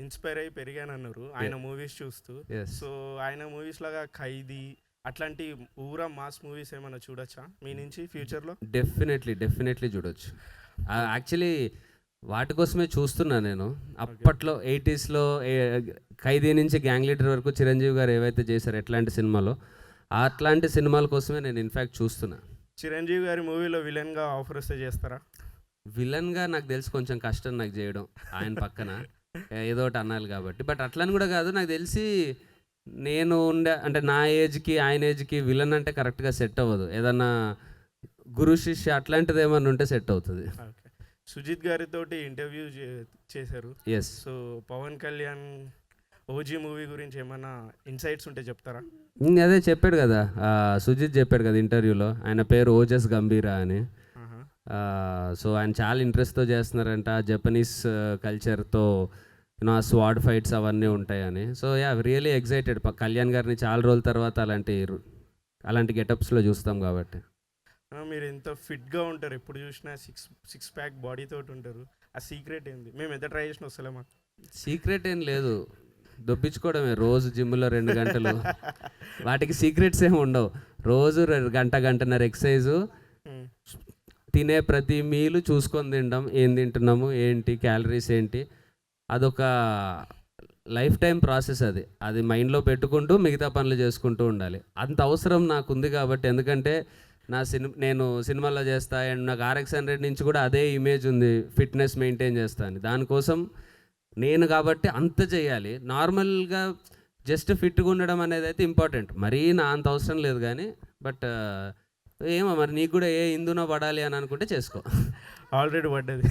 ఇన్స్పైర్ అయ్యి పెరిగానన్నారు ఆయన మూవీస్ చూస్తూ. Yes. సో ఆయన మూవీస్ లాగా ఖైదీ అట్లాంటి ఊరా మాస్ మూవీస్ ఏమైనా చూడొచ్చా మీ నుంచి ఫ్యూచర్లో? డెఫినెట్లీ చూడొచ్చు. యాక్చువల్లీ వాటి కోసమే చూస్తున్నా నేను. అప్పట్లో 80sలో ఖైదీ నుంచి గ్యాంగ్ లీడర్ వరకు చిరంజీవి గారు ఏవైతే చేశారు ఎట్లాంటి సినిమాలో, అట్లాంటి సినిమాల కోసమే నేను ఇన్ఫ్యాక్ట్ చూస్తున్నా. చిరంజీవి గారి మూవీలో విలన్గా ఆఫర్ వస్తే చేస్తారా? విలన్గా నాకు తెలిసి కొంచెం కష్టం నాకు చేయడం ఆయన పక్కన, ఏదో ఒకటి అనాలి కాబట్టి. బట్ అట్లని కూడా కాదు, నాకు తెలిసి నేను అంటే నా ఏజ్కి ఆయన ఏజ్కి విలన్ అంటే కరెక్ట్గా సెట్ అవ్వదు. ఏదన్నా గురు శిష్య అట్లాంటిది ఏమన్నా ఉంటే సెట్ అవుతుంది. ఓకే, సుజిత్ గారితో ఇంటర్వ్యూ చేశారు. Yes. So Pawan Kalyan OG movie గురించి ఏమైనా ఇన్సైట్స్ ఉంటే చెప్తారా? అదే చెప్పాడు కదా, సుజిత్ చెప్పాడు కదా ఇంటర్వ్యూలో, ఆయన పేరు ఓజస్ గంభీరా అని. సో ఆయన చాలా ఇంట్రెస్ట్తో చేస్తున్నారంట, జపనీస్ కల్చర్తో ఆ స్వాడ్ ఫైట్స్ అవన్నీ ఉంటాయని. So yeah, really excited. Kalyan గారిని చాలా రోజుల తర్వాత అలాంటి గెటప్స్లో చూస్తాం కాబట్టి. మీరు ఎంత ఫిట్గా ఉంటారు, ఎప్పుడు చూసినా సిక్స్ ప్యాక్ బాడీతో ఉంటారు. ఆ సీక్రెట్ ఏంది? మేము ఎంత ట్రై చేసినా వస్తలేమా? సీక్రెట్ ఏం లేదు, దొప్పించుకోవడమే. రోజు జిమ్లో 2 గంటలు, వాటికి సీక్రెట్స్ ఏమి ఉండవు. రోజు గంటన్నర ఎక్సర్సైజు, తినే ప్రతి మీలు చూసుకొని తినడం, ఏం తింటున్నాము ఏంటి, క్యాలరీస్ ఏంటి, అదొక లైఫ్ టైం ప్రాసెస్. అది మైండ్లో పెట్టుకుంటూ మిగతా పనులు చేసుకుంటూ ఉండాలి. అంత అవసరం నాకు ఉంది కాబట్టి. ఎందుకంటే నేను సినిమాలో చేస్తా అండ్ నాకు RX100 నుంచి కూడా అదే ఇమేజ్ ఉంది, ఫిట్నెస్ మెయింటైన్ చేస్తాను. దానికోసం నేను కాబట్టి అంత చేయాలి. నార్మల్గా జస్ట్ ఫిట్గా ఉండడం అనేది అయితే ఇంపార్టెంట్, మరీ నా అంత అవసరం లేదు కానీ. బట్ ఏమో మరి నీకు కూడా ఏ ఇందునో పడాలి అని అనుకుంటే చేసుకో. ఆల్రెడీ పడ్డది.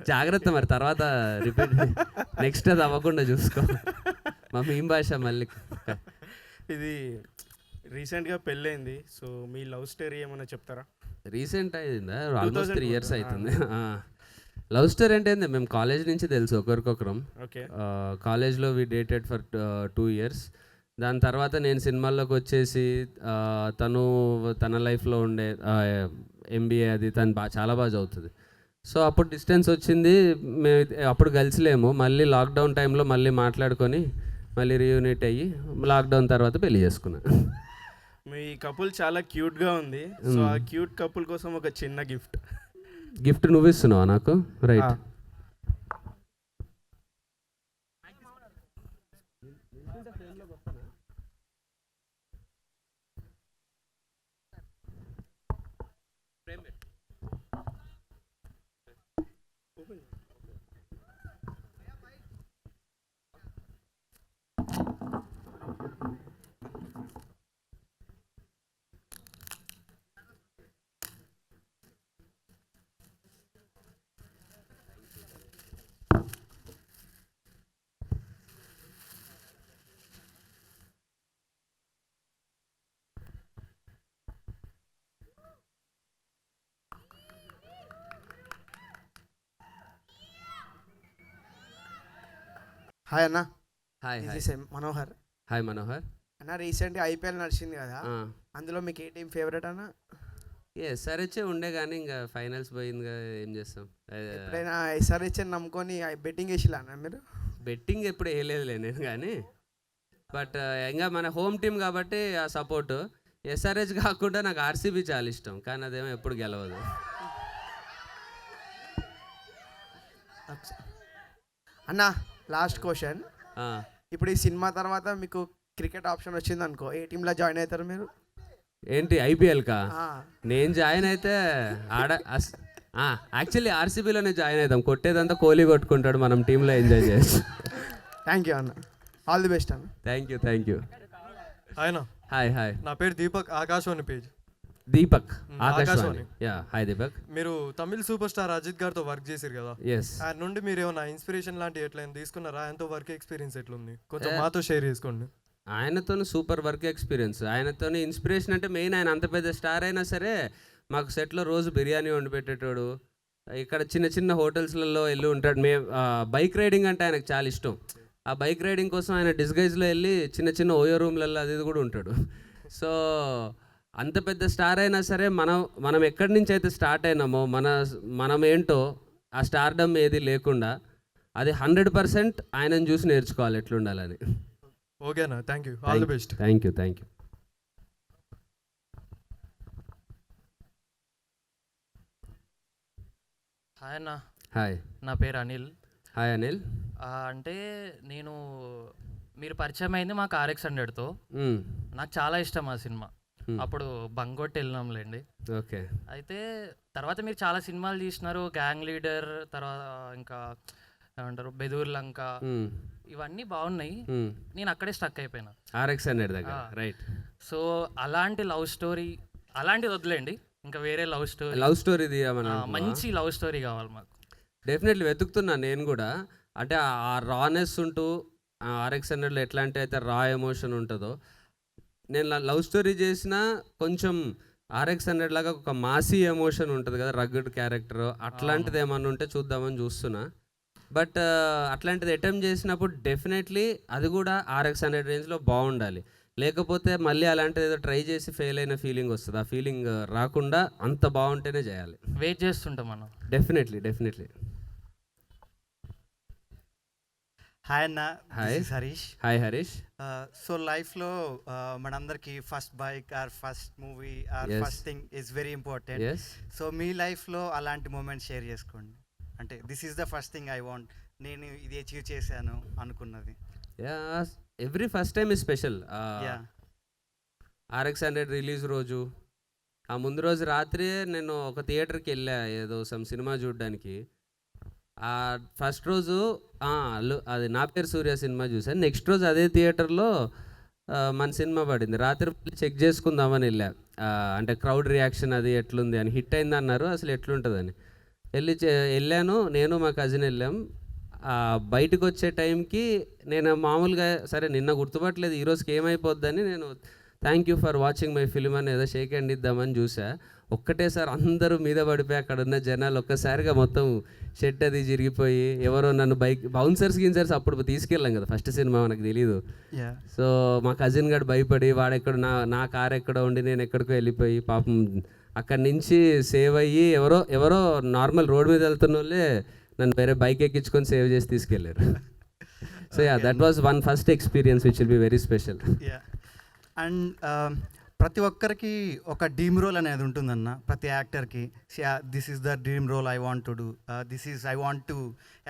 జాగ్రత్త మరి, తర్వాత రిపీట్ నెక్స్ట్ అది అవ్వకుండా చూసుకో. మా మీమ్ భాష మళ్ళీ. ఇది రీసెంట్గా పెళ్ళైంది, సో మీ లవ్ స్టోరీ ఏమైనా చెప్తారా? రీసెంట్ అయిందా? ఆల్మోస్ట్ 3 years అవుతుంది. లవ్ స్టోరీ అంటే ఏంది, మేము కాలేజ్ నుంచి తెలుసు ఒకరికొకరం. ఓకే, కాలేజ్లో వి డేటెడ్ ఫర్ 2 years. దాని తర్వాత నేను సినిమాల్లోకి వచ్చేసి తన లైఫ్లో ఉండే MBA అది తను చాలా బాగా చదువుతుంది. సో అప్పుడు డిస్టెన్స్ వచ్చింది, మేము అప్పుడు కలిసిలేము. మళ్ళీ లాక్డౌన్ టైంలో మళ్ళీ మాట్లాడుకొని మళ్ళీ రీయూనిట్ అయ్యి లాక్డౌన్ తర్వాత పెళ్లి చేసుకున్నా. మీ కపుల్ చాలా క్యూట్గా ఉంది. సో ఆ క్యూట్ కపుల్ కోసం ఒక చిన్న గిఫ్ట్ నువ్వు ఇస్తున్నావా నాకు? రైట్. హాయ్ అన్న, hi this is Manohar. Hi Manohar. అన్న రీసెంట్గా ఐపీఎల్ నడిచింది కదా, అందులో మీకు ఏ టీం ఫేవరెట్ అన్న? ఎస్ఆర్హెచ్ ఉండే కానీ ఇంకా ఫైనల్స్ పోయిందిగా, ఏం చేస్తాం. ఎప్పుడైనా ఎస్ఆర్హెచ్ నమ్ముకొని బెట్టింగ్ వేసిలా అన్న మీరు? బెట్టింగ్ ఎప్పుడు వేయలేదులే నేను కానీ, బట్ ఇంకా మన హోమ్ టీం కాబట్టి ఆ సపోర్టు. ఎస్ఆర్హెచ్ కాకుండా నాకు ఆర్సీబీ చాలా ఇష్టం, కానీ అదేమో ఎప్పుడు గెలవదు. అన్న లాస్ట్ క్వశ్చన్, ఇప్పుడు ఈ సినిమా తర్వాత మీకు క్రికెట్ ఆప్షన్ వచ్చింది అనుకో, ఏ టీంలో జాయిన్ అవుతారు మీరు? ఏంటి ఐపీఎల్కా? నేను జాయిన్ అయితే యాక్చువల్లీ ఆర్సీబీలోనే జాయిన్ అవుతాం. కొట్టేదంతా కోహ్లీ కొట్టుకుంటాడు, మనం టీంలో ఎంజాయ్ చేయొచ్చు. థ్యాంక్ యూ అన్న, ఆల్ ది బెస్ట్ అన్న. Thank you. ఆయన హాయ్ నా పేరు దీపక్, ఆకాశవాణి పేజ్. దీపక్ ఆకాశవాణి. హాయ్ దీపక్. మీరు తమిళ్ సూపర్ స్టార్ అజిత్ గారితో వర్క్ చేశారు కదా, ఎస్. ఆయన నుండి మీరు ఏమైనా ఇన్స్పిరేషన్ లాంటి ఎట్లయినా తీసుకున్నారా? ఆయనతో వర్క్ ఎక్స్పీరియన్స్ ఎట్లుంది కొంచెం మాతో షేర్ చేసుకోండి. ఆయనతో సూపర్ వర్క్ ఎక్స్పీరియన్స్. ఆయనతో ఇన్స్పిరేషన్ అంటే మెయిన్, ఆయన అంత పెద్ద స్టార్ అయినా సరే మాకు సెట్లో రోజు బిర్యానీ వండి పెట్టేటోడు. ఇక్కడ చిన్న చిన్న హోటల్స్లలో వెళ్ళి ఉంటాడు. బైక్ రైడింగ్ అంటే ఆయనకు చాలా ఇష్టం. ఆ బైక్ రైడింగ్ కోసం ఆయన డిస్గైజ్లో వెళ్ళి చిన్న చిన్న ఓయో రూమ్లలో అది కూడా ఉంటాడు. సో అంత పెద్ద స్టార్ అయినా సరే మనం ఎక్కడి నుంచి అయితే స్టార్ట్ అయినామో మనం ఏంటో ఆ స్టార్డమ్ ఏది లేకుండా అది 100% ఆయనను చూసి నేర్చుకోవాలి ఎట్లుండాలని. ఓకేనా, thank you, all the best. Thank you. Hi అన్న. హాయ్, నా పేరు అనిల్. హాయ్ అనిల్. అంటే నేను మీరు పరిచయం అయింది మాకు RX-100తో. నాకు చాలా ఇష్టం ఆ సినిమా. అప్పుడు బంగొట్టి వెళ్ళినాంలేండి. ఓకే. అయితే తర్వాత మీరు చాలా సినిమాలు తీసినారు, గ్యాంగ్ లీడర్, తర్వాత ఇంకా ఏమంటారు బెదూర్ లంక, ఇవన్నీ బాగున్నాయి. నేను అక్కడే స్టక్ అయిపోయినా RX-100 దగ్గర. రైట్. సో అలాంటి లవ్ స్టోరీ, అలాంటిది వదిలేండి, ఇంకా వేరే లవ్ స్టోరీ మంచి లవ్ స్టోరీ కావాలి మాకు. డెఫినెట్లీ వెతుకుతున్నా నేను కూడా. అంటే ఆ రానెస్ ఉంటూ RX-100లో ఎట్లాంటి అయితే రా ఎమోషన్ ఉంటుందో, నేను లవ్ స్టోరీ చేసిన కొంచెం RX-100 లాగా ఒక మాసీ ఎమోషన్ ఉంటుంది కదా, రగ్గడ్ క్యారెక్టర్, అట్లాంటిది ఏమన్నా ఉంటే చూద్దామని చూస్తున్నా. బట్ అట్లాంటిది అటెంప్ట్ చేసినప్పుడు డెఫినెట్లీ అది కూడా RX-100 రేంజ్లో బాగుండాలి. లేకపోతే మళ్ళీ అలాంటిది ఏదో ట్రై చేసి ఫెయిల్ అయిన ఫీలింగ్ వస్తుంది. ఆ ఫీలింగ్ రాకుండా అంత బాగుంటేనే చేయాలి. వెయిట్ చేస్తుంటాం మనం. డెఫినెట్లీ. హాయ్ అన్న. Hi Harish. Hi Harish. So లైఫ్లో మనందరికీ first bike or first movie or first thing is very important. So మీ లైఫ్లో అలాంటి మూమెంట్ షేర్ చేసుకోండి. అంటే this is the first thing I want, నేను ఇది అచీవ్ చేశాను అనుకున్నది. Every first time is special. RX-100 release రోజు, ఆ ముందు రోజు రాత్రి నేను ఒక థియేటర్కి వెళ్ళా ఏదో సినిమా చూడడానికి. ఆ ఫస్ట్ రోజు అది నా పేరు సూర్య సినిమా చూసాను. నెక్స్ట్ రోజు అదే థియేటర్లో మన సినిమా పడింది. రాత్రి చెక్ చేసుకుందామని వెళ్ళా, అంటే క్రౌడ్ రియాక్షన్ అది ఎట్లుంది అని. హిట్ అయింది అన్నారు, అసలు ఎట్లుంటుందని వెళ్ళాను. నేను మా కజిన్ వెళ్ళాం. బయటకు వచ్చే టైంకి నేను మామూలుగా సరే నిన్న గుర్తుపట్టలేదు, ఈరోజుకి ఏమైపోద్దని నేను thank you for watching my film అని ఏదో షేక్ హ్యాండ్ ఇద్దామని చూసా. ఒక్కటేసారి అందరూ మీద పడిపోయి అక్కడ ఉన్న జనాలు ఒక్కసారిగా మొత్తం షెట్ అది జరిగిపోయి, ఎవరో నన్ను బౌన్సర్స్ అప్పుడు తీసుకెళ్ళాం కదా, ఫస్ట్ సినిమా మనకు తెలీదు. సో మా కజిన్ గారు భయపడి వాడెక్కడ నా కార్ ఎక్కడో ఉండి నేను ఎక్కడికో వెళ్ళిపోయి పాపం అక్కడి నుంచి సేవ్ అయ్యి ఎవరో నార్మల్ రోడ్ మీద వెళ్తున్న వాళ్ళే నన్ను వేరే బైక్ ఎక్కించుకొని సేవ్ చేసి తీసుకెళ్ళారు. So that was one first experience which will be very special. And ప్రతి ఒక్కరికి ఒక డ్రీమ్ రోల్ అనేది ఉంటుందన్న, ప్రతి యాక్టర్కి. This is the dream role I want to do, I want to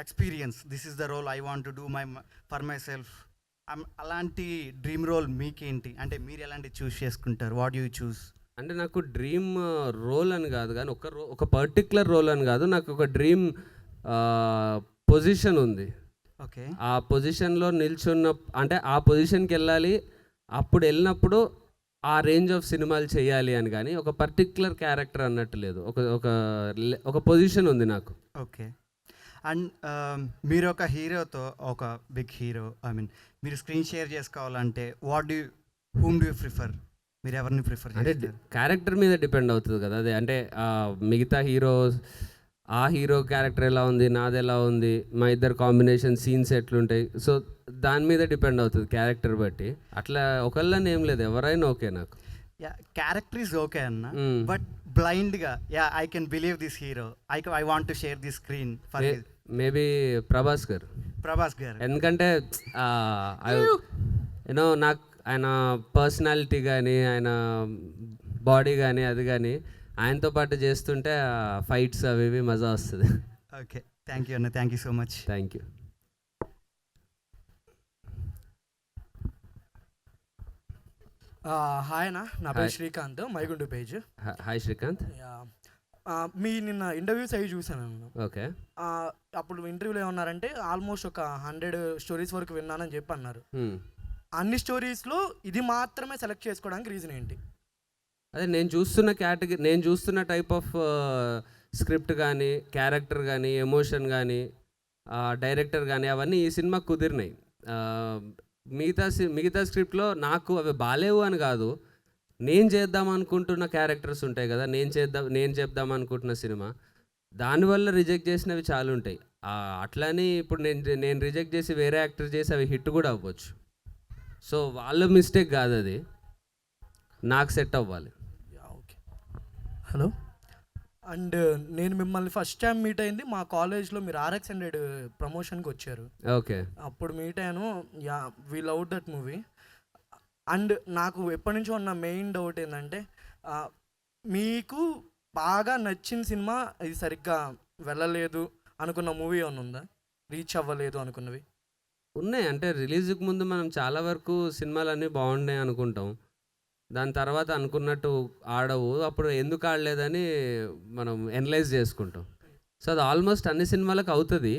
experience, this is the role I want to do for myself. అలాంటి dream role మీకేంటి? అంటే మీరు ఎలాంటి చూస్ చేసుకుంటారు? What you choose? అంటే నాకు డ్రీమ్ రోల్ అని కాదు, కానీ ఒక పర్టిక్యులర్ రోల్ అని కాదు, నాకు ఒక డ్రీమ్ పొజిషన్ ఉంది. ఓకే. ఆ పొజిషన్లో నిల్చున్న, అంటే ఆ పొజిషన్కి వెళ్ళాలి, అప్పుడు వెళ్ళినప్పుడు ఆ రేంజ్ ఆఫ్ సినిమాలు చేయాలి అని, కానీ ఒక పర్టిక్యులర్ క్యారెక్టర్ అన్నట్టు లేదు. ఒక పొజిషన్ ఉంది నాకు. ఓకే. అండ్ మీరు ఒక హీరోతో, ఒక బిగ్ హీరో, మీరు స్క్రీన్ షేర్ చేసుకోవాలంటే హూమ్ డూ యూ ప్రిఫర్? మీరు ఎవరిని ప్రిఫర్? అంటే క్యారెక్టర్ మీద డిపెండ్ అవుతుంది కదా అది. అంటే మిగతా హీరోస్ ఆ హీరో క్యారెక్టర్ ఎలా ఉంది, నాది ఎలా ఉంది, మా ఇద్దరు కాంబినేషన్ సీన్స్ ఎట్లుంటాయి, సో దాని మీద డిపెండ్ అవుతుంది క్యారెక్టర్ బట్టి. అట్లా ఒకళ్ళని ఏం లేదు, ఎవరైనా ఓకే నాకు. యా క్యారెక్టర్ ఈజ్ ఓకే అన్న, బట్ బ్లైండ్గా yeah I can believe this hero, I want to share the screen for maybe Prabhas garu. ఎందుకంటే యూనో నాకు ఆయన పర్సనాలిటీ కానీ ఆయన బాడీ కానీ అది కానీ ఆయనతో పాటు చేస్తుంటే ఫైట్స్ అవి ఇవి మజా వస్తుంది. ఓకే, థ్యాంక్ యూ అన్న, thank you so much. Thank you. Hi అన్న, నా పేరు శ్రీకాంత్, మైగుండు పేజ్. హాయ్ శ్రీకాంత్. మీ నిన్న ఇంటర్వ్యూస్ అవి చూసాను. ఓకే. అప్పుడు ఇంటర్వ్యూలో ఏమన్నారంటే ఆల్మోస్ట్ ఒక 100 స్టోరీస్ వరకు విన్నానని చెప్పి అన్నారు. అన్ని స్టోరీస్లో ఇది మాత్రమే సెలెక్ట్ చేసుకోవడానికి రీజన్ ఏంటి? అదే నేను చూస్తున్న కేటగిరీ, నేను చూస్తున్న టైప్ ఆఫ్ స్క్రిప్ట్ కానీ, క్యారెక్టర్ కానీ, ఎమోషన్ కానీ, డైరెక్టర్ కానీ అవన్నీ ఈ సినిమా కుదిరినాయి. మిగతా స్క్రిప్ట్లో నాకు అవి బాలేవు అని కాదు, నేను చేద్దాం అనుకుంటున్న క్యారెక్టర్స్ ఉంటాయి కదా, నేను చెప్దాం అనుకుంటున్న సినిమా, దానివల్ల రిజెక్ట్ చేసినవి చాలా ఉంటాయి. అట్లని ఇప్పుడు నేను రిజెక్ట్ చేసి వేరే యాక్టర్ చేసి అవి హిట్ కూడా అవ్వచ్చు. సో వాళ్ళ మిస్టేక్ కాదు, అది నాకు సెట్ అవ్వాలి. ఓకే. హలో, అండ్ నేను మిమ్మల్ని ఫస్ట్ టైం మీట్ అయింది మా కాలేజ్లో, మీరు RX100 ప్రమోషన్కి వచ్చారు. ఓకే. అప్పుడు మీట్ అయ్యాను. Yeah, we love that movie. And నాకు ఎప్పటి నుంచో ఉన్న మెయిన్ డౌట్ ఏంటంటే, మీకు బాగా నచ్చిన సినిమా ఇది సరిగ్గా వెళ్ళలేదు అనుకున్న మూవీ ఏమైనా ఉందా? రీచ్ అవ్వలేదు అనుకున్నవి ఉన్నాయి. అంటే రిలీజ్కి ముందు మనం చాలా వరకు సినిమాలన్నీ బాగున్నాయి అనుకుంటాం, దాని తర్వాత అనుకున్నట్టు ఆడవు, అప్పుడు ఎందుకు ఆడలేదని మనం ఎనలైజ్ చేసుకుంటాం. సో అది ఆల్మోస్ట్ అన్ని సినిమాలకు అవుతుంది.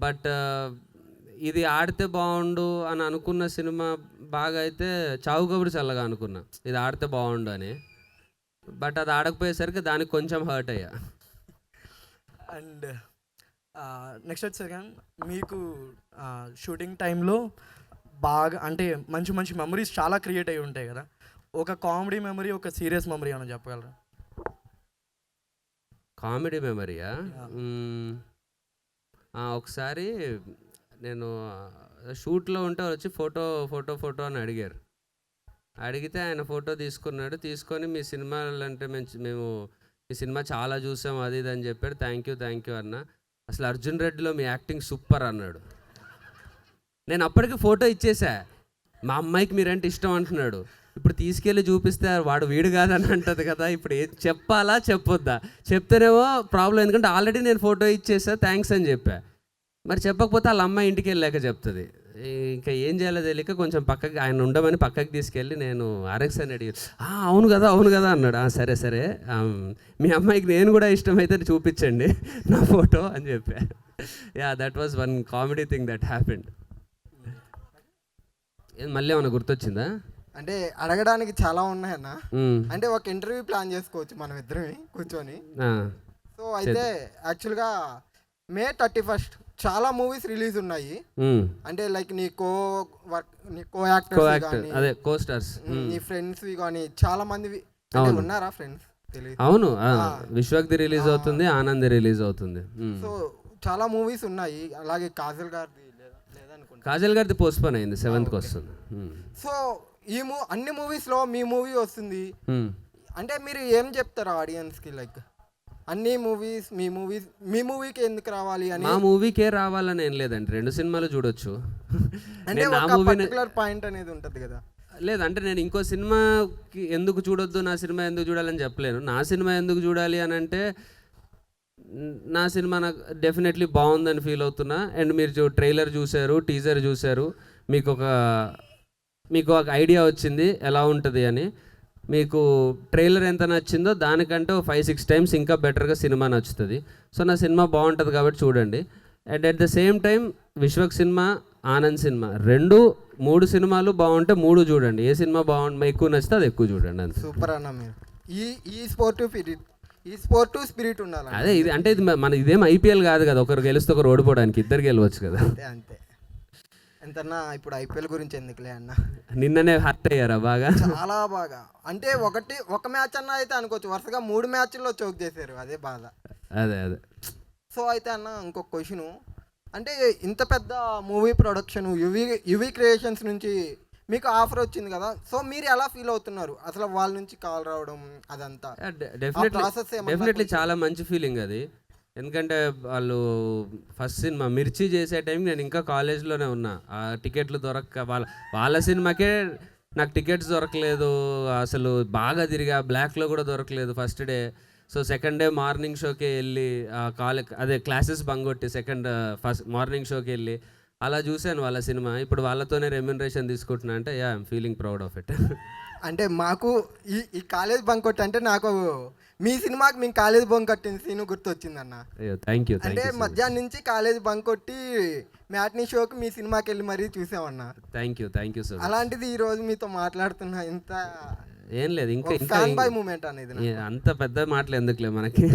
బట్ ఇది ఆడితే బాగుండు అని అనుకున్న సినిమా బాగా అయితే చావు కబురు చల్లగా అనుకున్నా, ఇది ఆడితే బాగుండు అని. బట్ అది ఆడకపోయేసరికి దానికి కొంచెం హర్ట్ అయ్యా. అండ్ నెక్స్ట్ వచ్చేసరికి మీకు షూటింగ్ టైంలో బాగా అంటే మంచి మంచి మెమరీస్ చాలా క్రియేట్ అయ్యి ఉంటాయి కదా, ఒక కామెడీ మెమరీ, ఒక సీరియస్ మెమరీ అని చెప్పగలరా? కామెడీ మెమరీయా? ఒకసారి నేను షూట్లో ఉంటే వచ్చి ఫోటో అని అడిగారు. అడిగితే ఆయన ఫోటో తీసుకున్నాడు. తీసుకొని మీ సినిమాలు అంటే మేము మీ సినిమా చాలా చూసాం అది ఇది అని చెప్పాడు. థ్యాంక్ యూ అన్న. అసలు అర్జున్ రెడ్డిలో మీ యాక్టింగ్ సూపర్ అన్నాడు. నేను అప్పటికి ఫోటో ఇచ్చేసా. మా అమ్మాయికి మీరంటే ఇష్టం అంటున్నాడు. ఇప్పుడు తీసుకెళ్ళి చూపిస్తే వాడు వీడు కాదని అంటది కదా, ఇప్పుడు ఏం చెప్పాలా చెప్పొద్దా? చెప్తేనేమో ప్రాబ్లం, ఎందుకంటే ఆల్రెడీ నేను ఫోటో ఇచ్చేసా థ్యాంక్స్ అని చెప్పా. మరి చెప్పకపోతే వాళ్ళ అమ్మాయి ఇంటికి వెళ్ళాక చెప్తుంది. ఇంకా ఏం చేయాలో తెలియక కొంచెం పక్కకి ఆయన ఉండమని పక్కకి తీసుకెళ్ళి నేను RX100 అడిగి అవును కదా అన్నాడు. సరే మీ అమ్మాయికి నేను కూడా ఇష్టమైతే చూపించండి నా ఫోటో అని చెప్పా. Yeah, that was one comedy thing that happened. మళ్ళీ ఏమన్నా గుర్తొచ్చిందా? అంటే అడగడానికి చాలా ఉన్నాయన్న. అంటే ఒక ఇంటర్వ్యూ ప్లాన్ చేసుకోవచ్చు మనం ఇద్దరమే కూర్చొని. సో అయితే యాక్చువల్గా May 31st చాలా మూవీస్ రిలీజ్ ఉన్నాయి. అంటే లైక్ నీ కో యాక్టర్స్ కానీ, అదే కో స్టార్స్, నీ ఫ్రెండ్స్ కానీ చాలా మంది ఉన్నారా ఫ్రెండ్స్? తెలియదు. అవును, విశ్వక్ది రిలీజ్ అవుతుంది, ఆనంద్ రిలీజ్ అవుతుంది. సో చాలా మూవీస్ ఉన్నాయి. అలాగే కాజల్ గారిది లేదనుకుంటా. కాజల్ గారిది పోస్ట్పోన్ అయింది, 7th వస్తుంది. సో అన్ని మూవీస్లో మీ మూవీ వస్తుంది అంటే మీరు ఏం చెప్తారు ఆడియన్స్కి? లైక్ అన్ని మూవీస్ మీ మూవీకి ఎందుకు రావాలి అని? మా మూవీకే రావాలని ఏం లేదండి, 2 సినిమాలు చూడొచ్చు. అంటే ఒక పర్టిక్యులర్ పాయింట్ అనేది ఉంటుంది కదా. లేదంటే నేను ఇంకో సినిమాకి ఎందుకు చూడొద్దు, నా సినిమా ఎందుకు చూడాలని చెప్పలేను. నా సినిమా ఎందుకు చూడాలి అని అంటే, నా సినిమా నాకు డెఫినెట్లీ బాగుందని ఫీల్ అవుతున్నా. అండ్ మీరు ట్రైలర్ చూశారు, టీజర్ చూశారు, మీకు ఒక ఐడియా వచ్చింది ఎలా ఉంటుంది అని. మీకు ట్రైలర్ ఎంత నచ్చిందో దానికంటే 5-6 టైమ్స్ ఇంకా బెటర్గా సినిమా నచ్చుతుంది. సో నా సినిమా బాగుంటుంది కాబట్టి చూడండి. And at the same time Vishwak cinema, Anand cinema 3 సినిమాలు బాగుంటే 3 చూడండి. ఏ సినిమా ఎక్కువ నచ్చితే అది ఎక్కువ చూడండి అంతే. సూపర్ అన్న. మీరు ఈ స్పోర్టివ్ స్పిరిట్ ఉండాలి. అదే ఇది అంటే ఇదేం IPL కాదు కదా, ఒకరు గెలిస్తే ఒకరు ఓడిపోవడానికి, ఇద్దరు గెలవచ్చు కదా. అంతే ఎంతన్నా. ఇప్పుడు IPL గురించి ఎందుకులే అన్న. నిన్ననే హర్ట్ అయ్యారా బాగా? చాలా బాగా. అంటే ఒక మ్యాచ్ అన్న అయితే అనుకోవచ్చు, వరుసగా 3 మ్యాచ్ల్లో చోక్ చేశారు, అదే బాధ. అదే అదే. సో అయితే అన్న ఇంకొక క్వశ్చను, అంటే ఇంత పెద్ద మూవీ ప్రొడక్షన్ యువి క్రియేషన్స్ నుంచి మీకు ఆఫర్ వచ్చింది కదా, సో మీరు ఎలా ఫీల్ అవుతున్నారు అసలు వాళ్ళ నుంచి కాల్ రావడం అదంతా? డెఫినెట్లీ చాలా మంచి ఫీలింగ్ అది. ఎందుకంటే వాళ్ళు ఫస్ట్ సినిమా మిర్చి చేసే టైంకి నేను ఇంకా కాలేజ్లోనే ఉన్నా. ఆ టికెట్లు దొరక్క వాళ్ళ సినిమాకే నాకు టికెట్స్ దొరకలేదు, అసలు బాగా తిరిగా, బ్లాక్లో కూడా దొరకలేదు first day. So second day morning షోకి వెళ్ళి క్లాసెస్ బంగొట్టి ఫస్ట్ మార్నింగ్ షోకి వెళ్ళి అలా చూశాను వాళ్ళ సినిమా. ఇప్పుడు వాళ్ళతోనే రెమ్యూనరేషన్ తీసుకుంటున్నా అంటే I'm feeling proud of it. అంటే మాకు ఈ కాలేజ్ బంక్ కొట్టి అంటే నాకు మీ సినిమాకి మేము కాలేజ్ బంక్ కొట్టిన సీన్ గుర్తొచ్చిందన్న. Thank you. అంటే మధ్యాహ్నం నుంచి కాలేజ్ బంక్ కొట్టి మ్యాట్నీ షోకి మీ సినిమాకి వెళ్ళి మరీ చూసామన్నా. Thank you so much. అలాంటిది ఈ రోజు మీతో మాట్లాడుతున్నా, ఇంత ఏం లేదు ఇంకా ఫ్యాన్ బాయ్ మూమెంట్ అనేది. అంత పెద్ద మాటలు ఎందుకులే మనకి,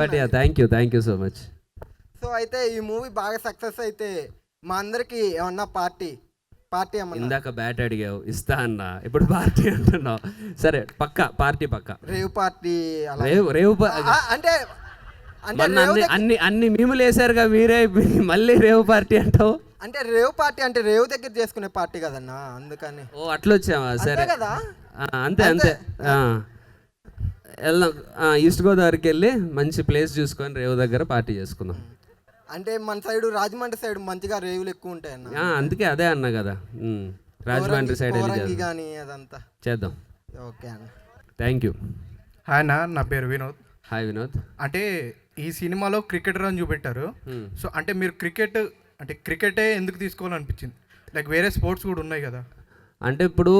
but thank you so much. So అయితే ఈ మూవీ బాగా సక్సెస్ అయితే మా అందరికి ఏమన్నా పార్టీ ఏమన్నా? ఇందాక బ్యాట్ అడిగావు, ఇస్తా అన్నా, ఇప్పుడు పార్టీ అంటున్నావు. సరే పక్కా పార్టీ, పక్కా రేవ్ పార్టీ. రేవ్ అంటే అన్ని మీములు వేసారుగా మీరే, మళ్ళీ రేవ్ పార్టీ అంటావు. అంటే రేవ్ పార్టీ అంటే రేవ్ దగ్గర చేసుకునే పార్టీ కదన్నా, అందుకని. ఓ అట్లా వచ్చావా? సరే కదా, అంతే వెళ్దాం. ఈస్ట్ గోదావరికి వెళ్ళి మంచి ప్లేస్ చూసుకొని రేవ్ దగ్గర పార్టీ చేసుకుందాం. అంటే మన సైడ్ రాజమండ్రి సైడ్ మంచిగా రేవులు ఎక్కువ ఉంటాయి అన్న. అందుకే అదే అన్నా కదా, రాజమండ్రి సైడ్ కానీ అదంతా చేద్దాం. ఓకే అన్న, థ్యాంక్ యూ. హాయ్ అన్న, నా పేరు వినోద్. హాయ్ వినోద్. అంటే ఈ సినిమాలో క్రికెటర్ అని చూపెట్టారు. సో అంటే మీరు క్రికెటే ఎందుకు తీసుకోవాలనిపించింది? లైక్ వేరే స్పోర్ట్స్ కూడా ఉన్నాయి కదా. అంటే ఇప్పుడు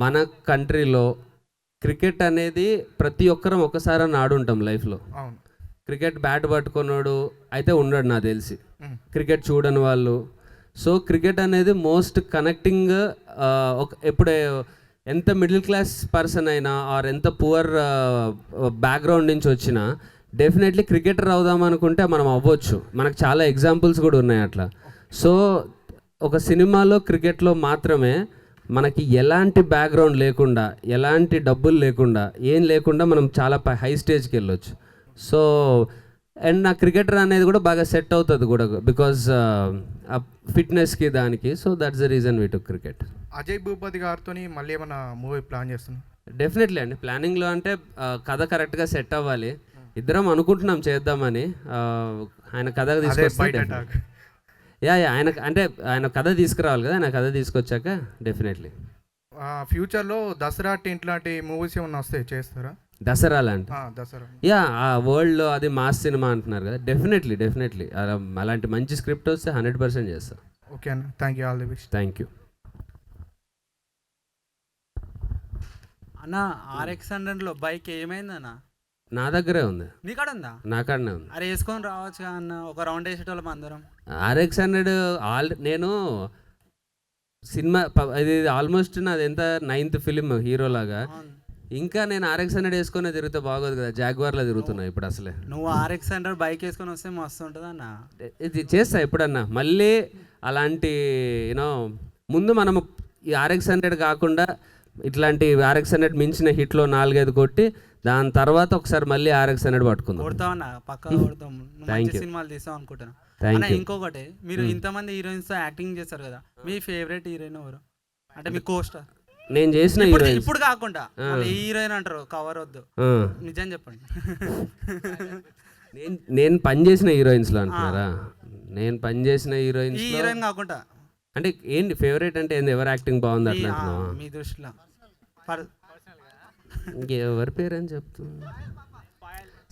మన కంట్రీలో క్రికెట్ అనేది ప్రతి ఒక్కరం ఒకసారి ఆడుంటాం లైఫ్లో. అవును. క్రికెట్ బ్యాట్ పట్టుకున్నాడు అయితే ఉండడు నాకు తెలిసి, క్రికెట్ చూడని వాళ్ళు. సో క్రికెట్ అనేది మోస్ట్ కనెక్టింగ్. ఎప్పుడే ఎంత మిడిల్ క్లాస్ పర్సన్ అయినా ఆర్ ఎంత పువర్ బ్యాక్గ్రౌండ్ నుంచి వచ్చినా డెఫినెట్లీ క్రికెటర్ అవుదాం అనుకుంటే మనం అవ్వచ్చు. మనకు చాలా ఎగ్జాంపుల్స్ కూడా ఉన్నాయి అట్లా. సో ఒక సినిమాలో క్రికెట్లో మాత్రమే మనకి ఎలాంటి బ్యాక్గ్రౌండ్ లేకుండా, ఎలాంటి డబ్బులు లేకుండా, ఏం లేకుండా మనం చాలా హై స్టేజ్కి వెళ్ళొచ్చు. సో అండ్ నా క్రికెటర్ అనేది కూడా బాగా సెట్ అవుతుంది కూడా, బికాజ్ ఫిట్నెస్కి దానికి. So that's the reason we took cricket. Ajay Bhupathi గారితో మళ్ళీ ఏమైనా మూవీ ప్లాన్ చేస్తున్నాం? డెఫినెట్లీ అండి, ప్లానింగ్లో అంటే కథ కరెక్ట్గా సెట్ అవ్వాలి. ఇద్దరం అనుకుంటున్నాం చేద్దామని. ఆయన కథ తీసుకొస్తే ఆయన కథ తీసుకురావాలి కదా, ఆయన కథ తీసుకొచ్చాక డెఫినెట్లీ. ఫ్యూచర్లో దసరా టెంట్ లాంటి మూవీస్ ఏమన్నా వస్తే చేస్తారా? దసరా లాంటి? దసరా ఆ వరల్డ్లో అది మాస్ సినిమా అంటున్నారు కదా, డెఫినెట్లీ అలాంటి మంచి స్క్రిప్ట్ వస్తే 100% చేస్తా. ఓకే అన్న, thank you, all the best. Thank you అన్న. RX100లో బైక్ ఏమైందన్న? నా దగ్గరే ఉంది. నీ కాడ ఉందా? నా కాడనే ఉంది. అరే వేసుకొని రావచ్చు అన్న, ఒక రౌండ్ వేసేటోళ్ళం అందరం. RX100 నేను సినిమా ఇది ఆల్మోస్ట్ నాది ఎంత 9th ఫిలిం హీరోలాగా. ఇంకా నేను RX100 వేసుకునే తిరిగితే బాగోదు కదా, జాగ్వార్లో తిరుగుతున్నా ఇప్పుడు. అసలే నువ్వు RX100 బైక్ వేసుకొని వస్తే మస్తు ఉంటుంది అన్న. ఇది చేస్తా ఎప్పుడన్నా మళ్ళీ అలాంటి ముందు మనము ఈ RX100 కాకుండా ఇట్లాంటి RX100 మించిన హిట్లో 4-5 కొట్టి దాని తర్వాత ఒకసారి మళ్ళీ RX100 పట్టుకుందాం. కొడతామన్నా, పక్కా కొడతాం. మంచి సినిమాలు తీస్తాం అనుకుంటున్నా. ఇంకొకటి, మీరు ఇంతమంది హీరోయిన్స్ తో యాక్టింగ్ చేస్తారు కదా, మీ ఫేవరెట్ హీరోయిన్ ఎవరు? అంటే మీ కోస్టర్ నేను చేసిన ఇప్పుడు కాకుండా హీరోయిన్ అంటారు, కవర్ వద్దు, నిజం చెప్పండి. నేను పనిచేసిన హీరోయిన్స్లో అంటున్నారా? నేను పనిచేసిన హీరోయిన్ కాకుండా అంటే ఏంటి ఫేవరెట్ అంటే ఏంది, ఎవరు యాక్టింగ్ బాగుంది అట్లా అంటున్నావా? మీ దృష్టిలో ఇంకెవరి పేరు అని చెప్తున్నా?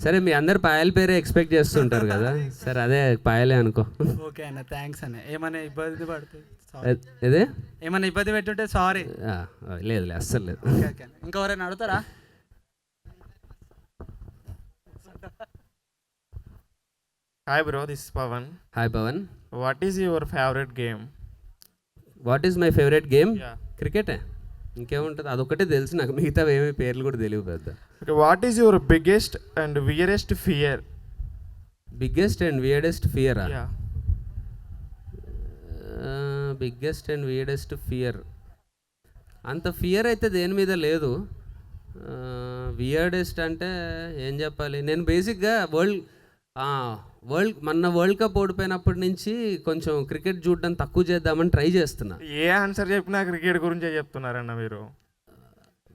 సరే మీ అందరు పాయల పేరే ఎక్స్పెక్ట్ చేస్తుంటారు కదా, సరే అదే పాయలే అనుకో. ఓకే అన్న, థ్యాంక్స్ అన్న. ఏమైనా ఇబ్బంది పడుతుంది? అదే ఏమైనా ఇబ్బంది పెట్టుంటే సారీ. లేదు అస్సలు లేదు. ఇంకెవరైనా అడుగుతారా? Hi bro, this is Pavan. Hi Pavan. What is your favourite game? What is my favourite game? క్రికెటే, ఇంకేముంటుంది, అదొకటే తెలుసు నాకు, మిగతా ఏమి పేర్లు కూడా తెలియదు పెద్ద. What is your biggest and weirdest fear? Biggest and weirdest ఫియరా? బిగ్గెస్ట్ అండ్ వియర్డెస్ట్ ఫియర్ అంత ఫియర్ అయితే దేని మీద లేదు. వియర్డెస్ట్ అంటే ఏం చెప్పాలి, నేను బేసిక్గా వరల్డ్ కప్ ఓడిపోయినప్పటి నుంచి కొంచెం క్రికెట్ చూడడం తక్కువ చేద్దామని ట్రై చేస్తున్నా. ఏ ఆన్సర్ చెప్పినా క్రికెట్ గురించే చెప్తున్నారన్న మీరు.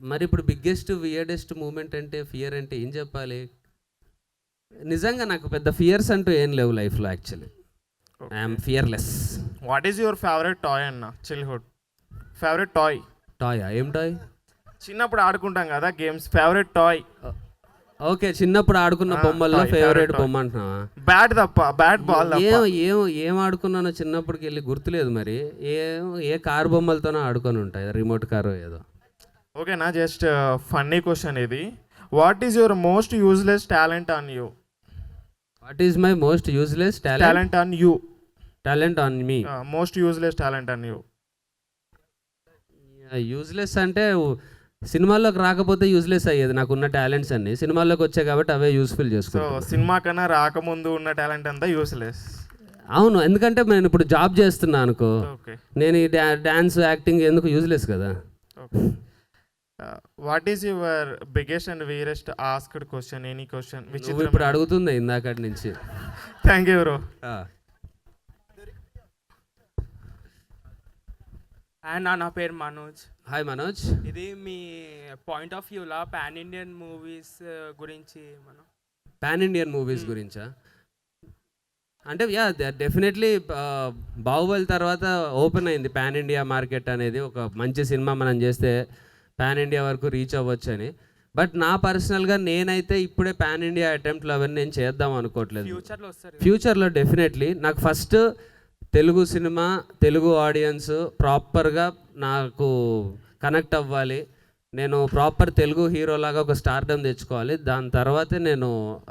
మరి ఇప్పుడు బిగ్గెస్ట్ వియర్డెస్ట్ మూమెంట్ అంటే ఫియర్ అంటే ఏం చెప్పాలి? నిజంగా నాకు పెద్ద ఫియర్స్ అంటూ ఏం లేవు లైఫ్లో. Actually I'm fearless. What is your favourite toy అన్న? Childhood favourite toy. టాయా? ఏం టాయ్? చిన్నప్పుడు ఆడుకుంటాం కదా గేమ్స్. Favourite toy. ఓకే, చిన్నప్పుడు ఆడుకున్న బొమ్మల్లో ఫేవరెట్ బొమ్మ అంటున్నావా? బ్యాట్ తప్ప, బ్యాట్ బాల్ ఏం ఆడుకున్నానో చిన్నప్పటికి వెళ్ళి గుర్తులేదు. మరి ఏ కారు బొమ్మలతోనో ఆడుకొని ఉంటాయి, రిమోట్ కారు ఏదో. ఓకేనా, జస్ట్ ఫన్నీ క్వశ్చన్ ఇది. What is your most useless talent on you? What is my most useless talent on you? Talent on me. Most useless talent on you. Useless అంటే సినిమాల్లోకి రాకపోతే useless అయ్యేది. నాకున్న talents అన్ని సినిమాల్లోకి వచ్చాయి కాబట్టి అవే యూస్ఫుల్ సో చేసుకుంటాను. సినిమా కన్నా రాకముందు ఉన్న టాలెంట్ అంతా యూస్లెస్. అవును, ఎందుకంటే నేను ఇప్పుడు జాబ్ చేస్తున్నా అనుకో, ఓకే. నేను ఈ డాన్స్ యాక్టింగ్ ఎందుకు యూజ్లెస్ కదా. What is your biggest and weirdest asked question? Any question which నువ్వు ఇప్పుడు అడుగుతుంది ఇందాకటి నుంచి. Thank you bro. అండ్ నా పేరు మనోజ్. హాయ్ మనోజ్. ఇది మీ పాయింట్ ఆఫ్ వ్యూలా పాన్ ఇండియన్ మూవీస్ గురించి మనం పాన్ ఇండియన్ మూవీస్ గురించా? అంటే డెఫినెట్లీ బాహుబలి తర్వాత ఓపెన్ అయింది పాన్ ఇండియా మార్కెట్ అనేది. ఒక మంచి సినిమా మనం చేస్తే పాన్ ఇండియా వరకు రీచ్ అవ్వచ్చు అని. బట్ నా పర్సనల్గా నేనైతే ఇప్పుడే పాన్ ఇండియా అటెంప్ట్లు అవన్నీ నేను చేద్దాం అనుకోవట్లేదు. ఫ్యూచర్లో డెఫినెట్లీ నాకు first Telugu cinema, Telugu audience ప్రాపర్గా నాకు కనెక్ట్ అవ్వాలి. నేను ప్రాపర్ తెలుగు హీరోలాగా ఒక స్టార్డమ్ తెచ్చుకోవాలి. దాని తర్వాతే నేను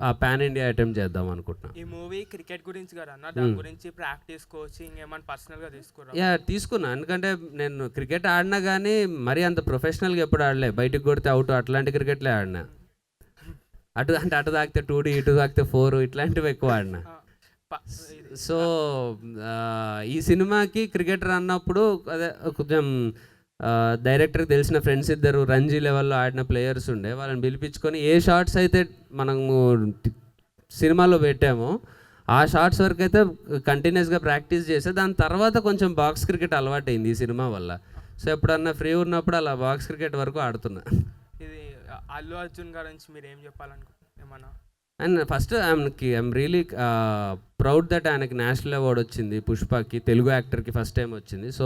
ఆ పాన్ ఇండియా అటెంప్ట్ చేద్దాం అనుకుంటున్నాను. ఈ మూవీ క్రికెట్ గురించి కదా అన్న, దాని గురించి ప్రాక్టీస్ కోచింగ్ ఏమైనా పర్సనల్గా తీసుకున్నా. ఎందుకంటే నేను క్రికెట్ ఆడినా కానీ మరీ అంత ప్రొఫెషనల్గా ఎప్పుడు ఆడలే. బయటకు కొడితే అవుట్ అట్లాంటి క్రికెట్లే ఆడినా. అటు తాకితే 2D, ఇటు తాకితే 4 ఇట్లాంటివి ఎక్కువ ఆడినా. సో ఈ సినిమాకి క్రికెటర్ అన్నప్పుడు అదే కొంచెం డైరెక్టర్కి తెలిసిన ఫ్రెండ్స్ ఇద్దరు రంజీ లెవెల్లో ఆడిన ప్లేయర్స్ ఉండే, వాళ్ళని పిలిపించుకొని ఏ షార్ట్స్ అయితే మనము సినిమాలో పెట్టామో ఆ షార్ట్స్ వరకు అయితే కంటిన్యూస్గా ప్రాక్టీస్ చేస్తే దాని తర్వాత కొంచెం బాక్స్ క్రికెట్ అలవాటు అయింది ఈ సినిమా వల్ల. సో ఎప్పుడన్నా ఫ్రీ ఉన్నప్పుడు అలా బాక్స్ క్రికెట్ వరకు ఆడుతున్నా. ఇది అల్లు అర్జున్ గారి నుంచి మీరు ఏం చెప్పాలనుకుంటున్నారు ఏమన్నా? And first I'm really proud that ఆయనకి నేషనల్ అవార్డ్ వచ్చింది పుష్పకి, తెలుగు యాక్టర్కి ఫస్ట్ టైం వచ్చింది. So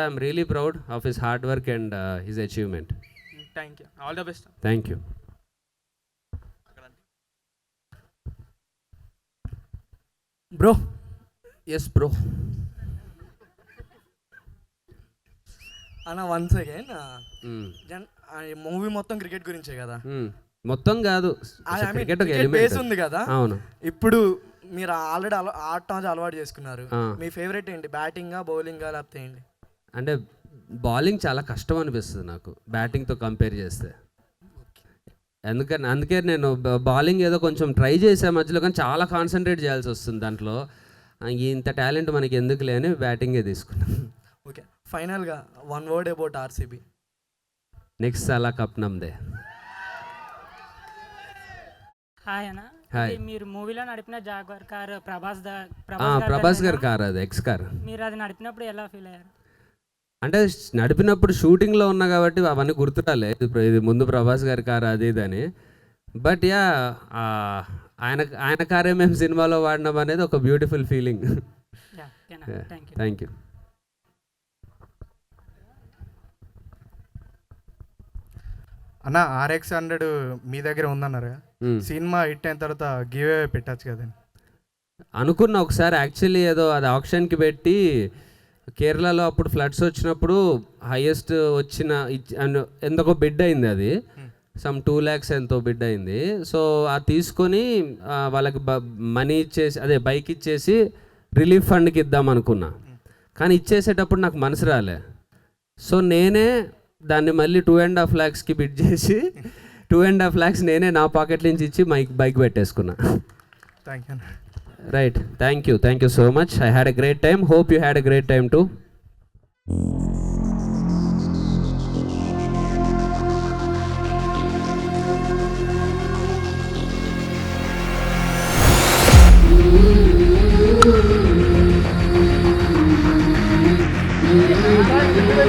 I'm really proud of his hard work and his achievement. Thank you, all the best. Thank you. Bro. Yes bro. అన్న once again movie మొత్తం cricket గురించే కదా? మొత్తం కాదు, బేస్ ఉంది కదా. అవును. ఇప్పుడు మీరు ఆల్రెడీ ఆడటం అలవాటు చేసుకున్నారు. మీ ఫేవరెట్ ఏంటి? బ్యాటింగా, బౌలింగా, లేకపోతే ఏంటి? అంటే బౌలింగ్ చాలా కష్టం అనిపిస్తుంది నాకు బ్యాటింగ్తో కంపేర్ చేస్తే. అందుకే నేను బౌలింగ్ ఏదో కొంచెం ట్రై చేసే మధ్యలో, కానీ చాలా కాన్సన్ట్రేట్ చేయాల్సి వస్తుంది దాంట్లో. ఇంత టాలెంట్ మనకి ఎందుకులే అని బ్యాటింగే తీసుకున్నాను. ఓకే, ఫైనల్గా one word about RCB. Next సాలా కప్ నమ్దే. హాయ్ అన్న. మీరు మూవీలో నడిపిన జాగ్వార్ కార్ ప్రభాస్ గారి కార్, అది ఎక్స్ కార్. మీరు అది నడిపినప్పుడు ఎలా ఫీల్ అయ్యారు? అంటే నడిపినప్పుడు షూటింగ్లో ఉన్నా కాబట్టి అవన్నీ గుర్తురాలే, ఇది ముందు ప్రభాస్ గారి కారు అది ఇదని. బట్ ఆయన కారే మేము సినిమాలో వాడినాం అనేది ఒక బ్యూటిఫుల్ ఫీలింగ్. Thank you. అన్న RX-100 మీ దగ్గర ఉందన్నారు, సినిమా హిట్ అయిన తర్వాత గివ్ అవే పెట్టచ్చు కదండి? అనుకున్నా ఒకసారి యాక్చువల్లీ, ఏదో అది ఆప్షన్కి పెట్టి కేరళలో అప్పుడు ఫ్లడ్స్ వచ్చినప్పుడు హైయెస్ట్ వచ్చిన ఎంతకో బిడ్ అయింది, అది సమ్ 2 lakhs ఎంతో బిడ్ అయింది. సో అది తీసుకొని వాళ్ళకి మనీ ఇచ్చేసి, అదే బైక్ ఇచ్చేసి రిలీఫ్ ఫండ్కి ఇద్దాం అనుకున్నా. కానీ ఇచ్చేసేటప్పుడు నాకు మనసు రాలే. సో నేనే దాన్ని మళ్ళీ 2.5 lakhsకి బిడ్ చేసి 2.5 lakhs నేనే నా పాకెట్ నుంచి ఇచ్చి బైక్ పెట్టేసుకున్నా. Thank you. Right. Thank you so much. I had a great time. Hope you had a great time too. వైపు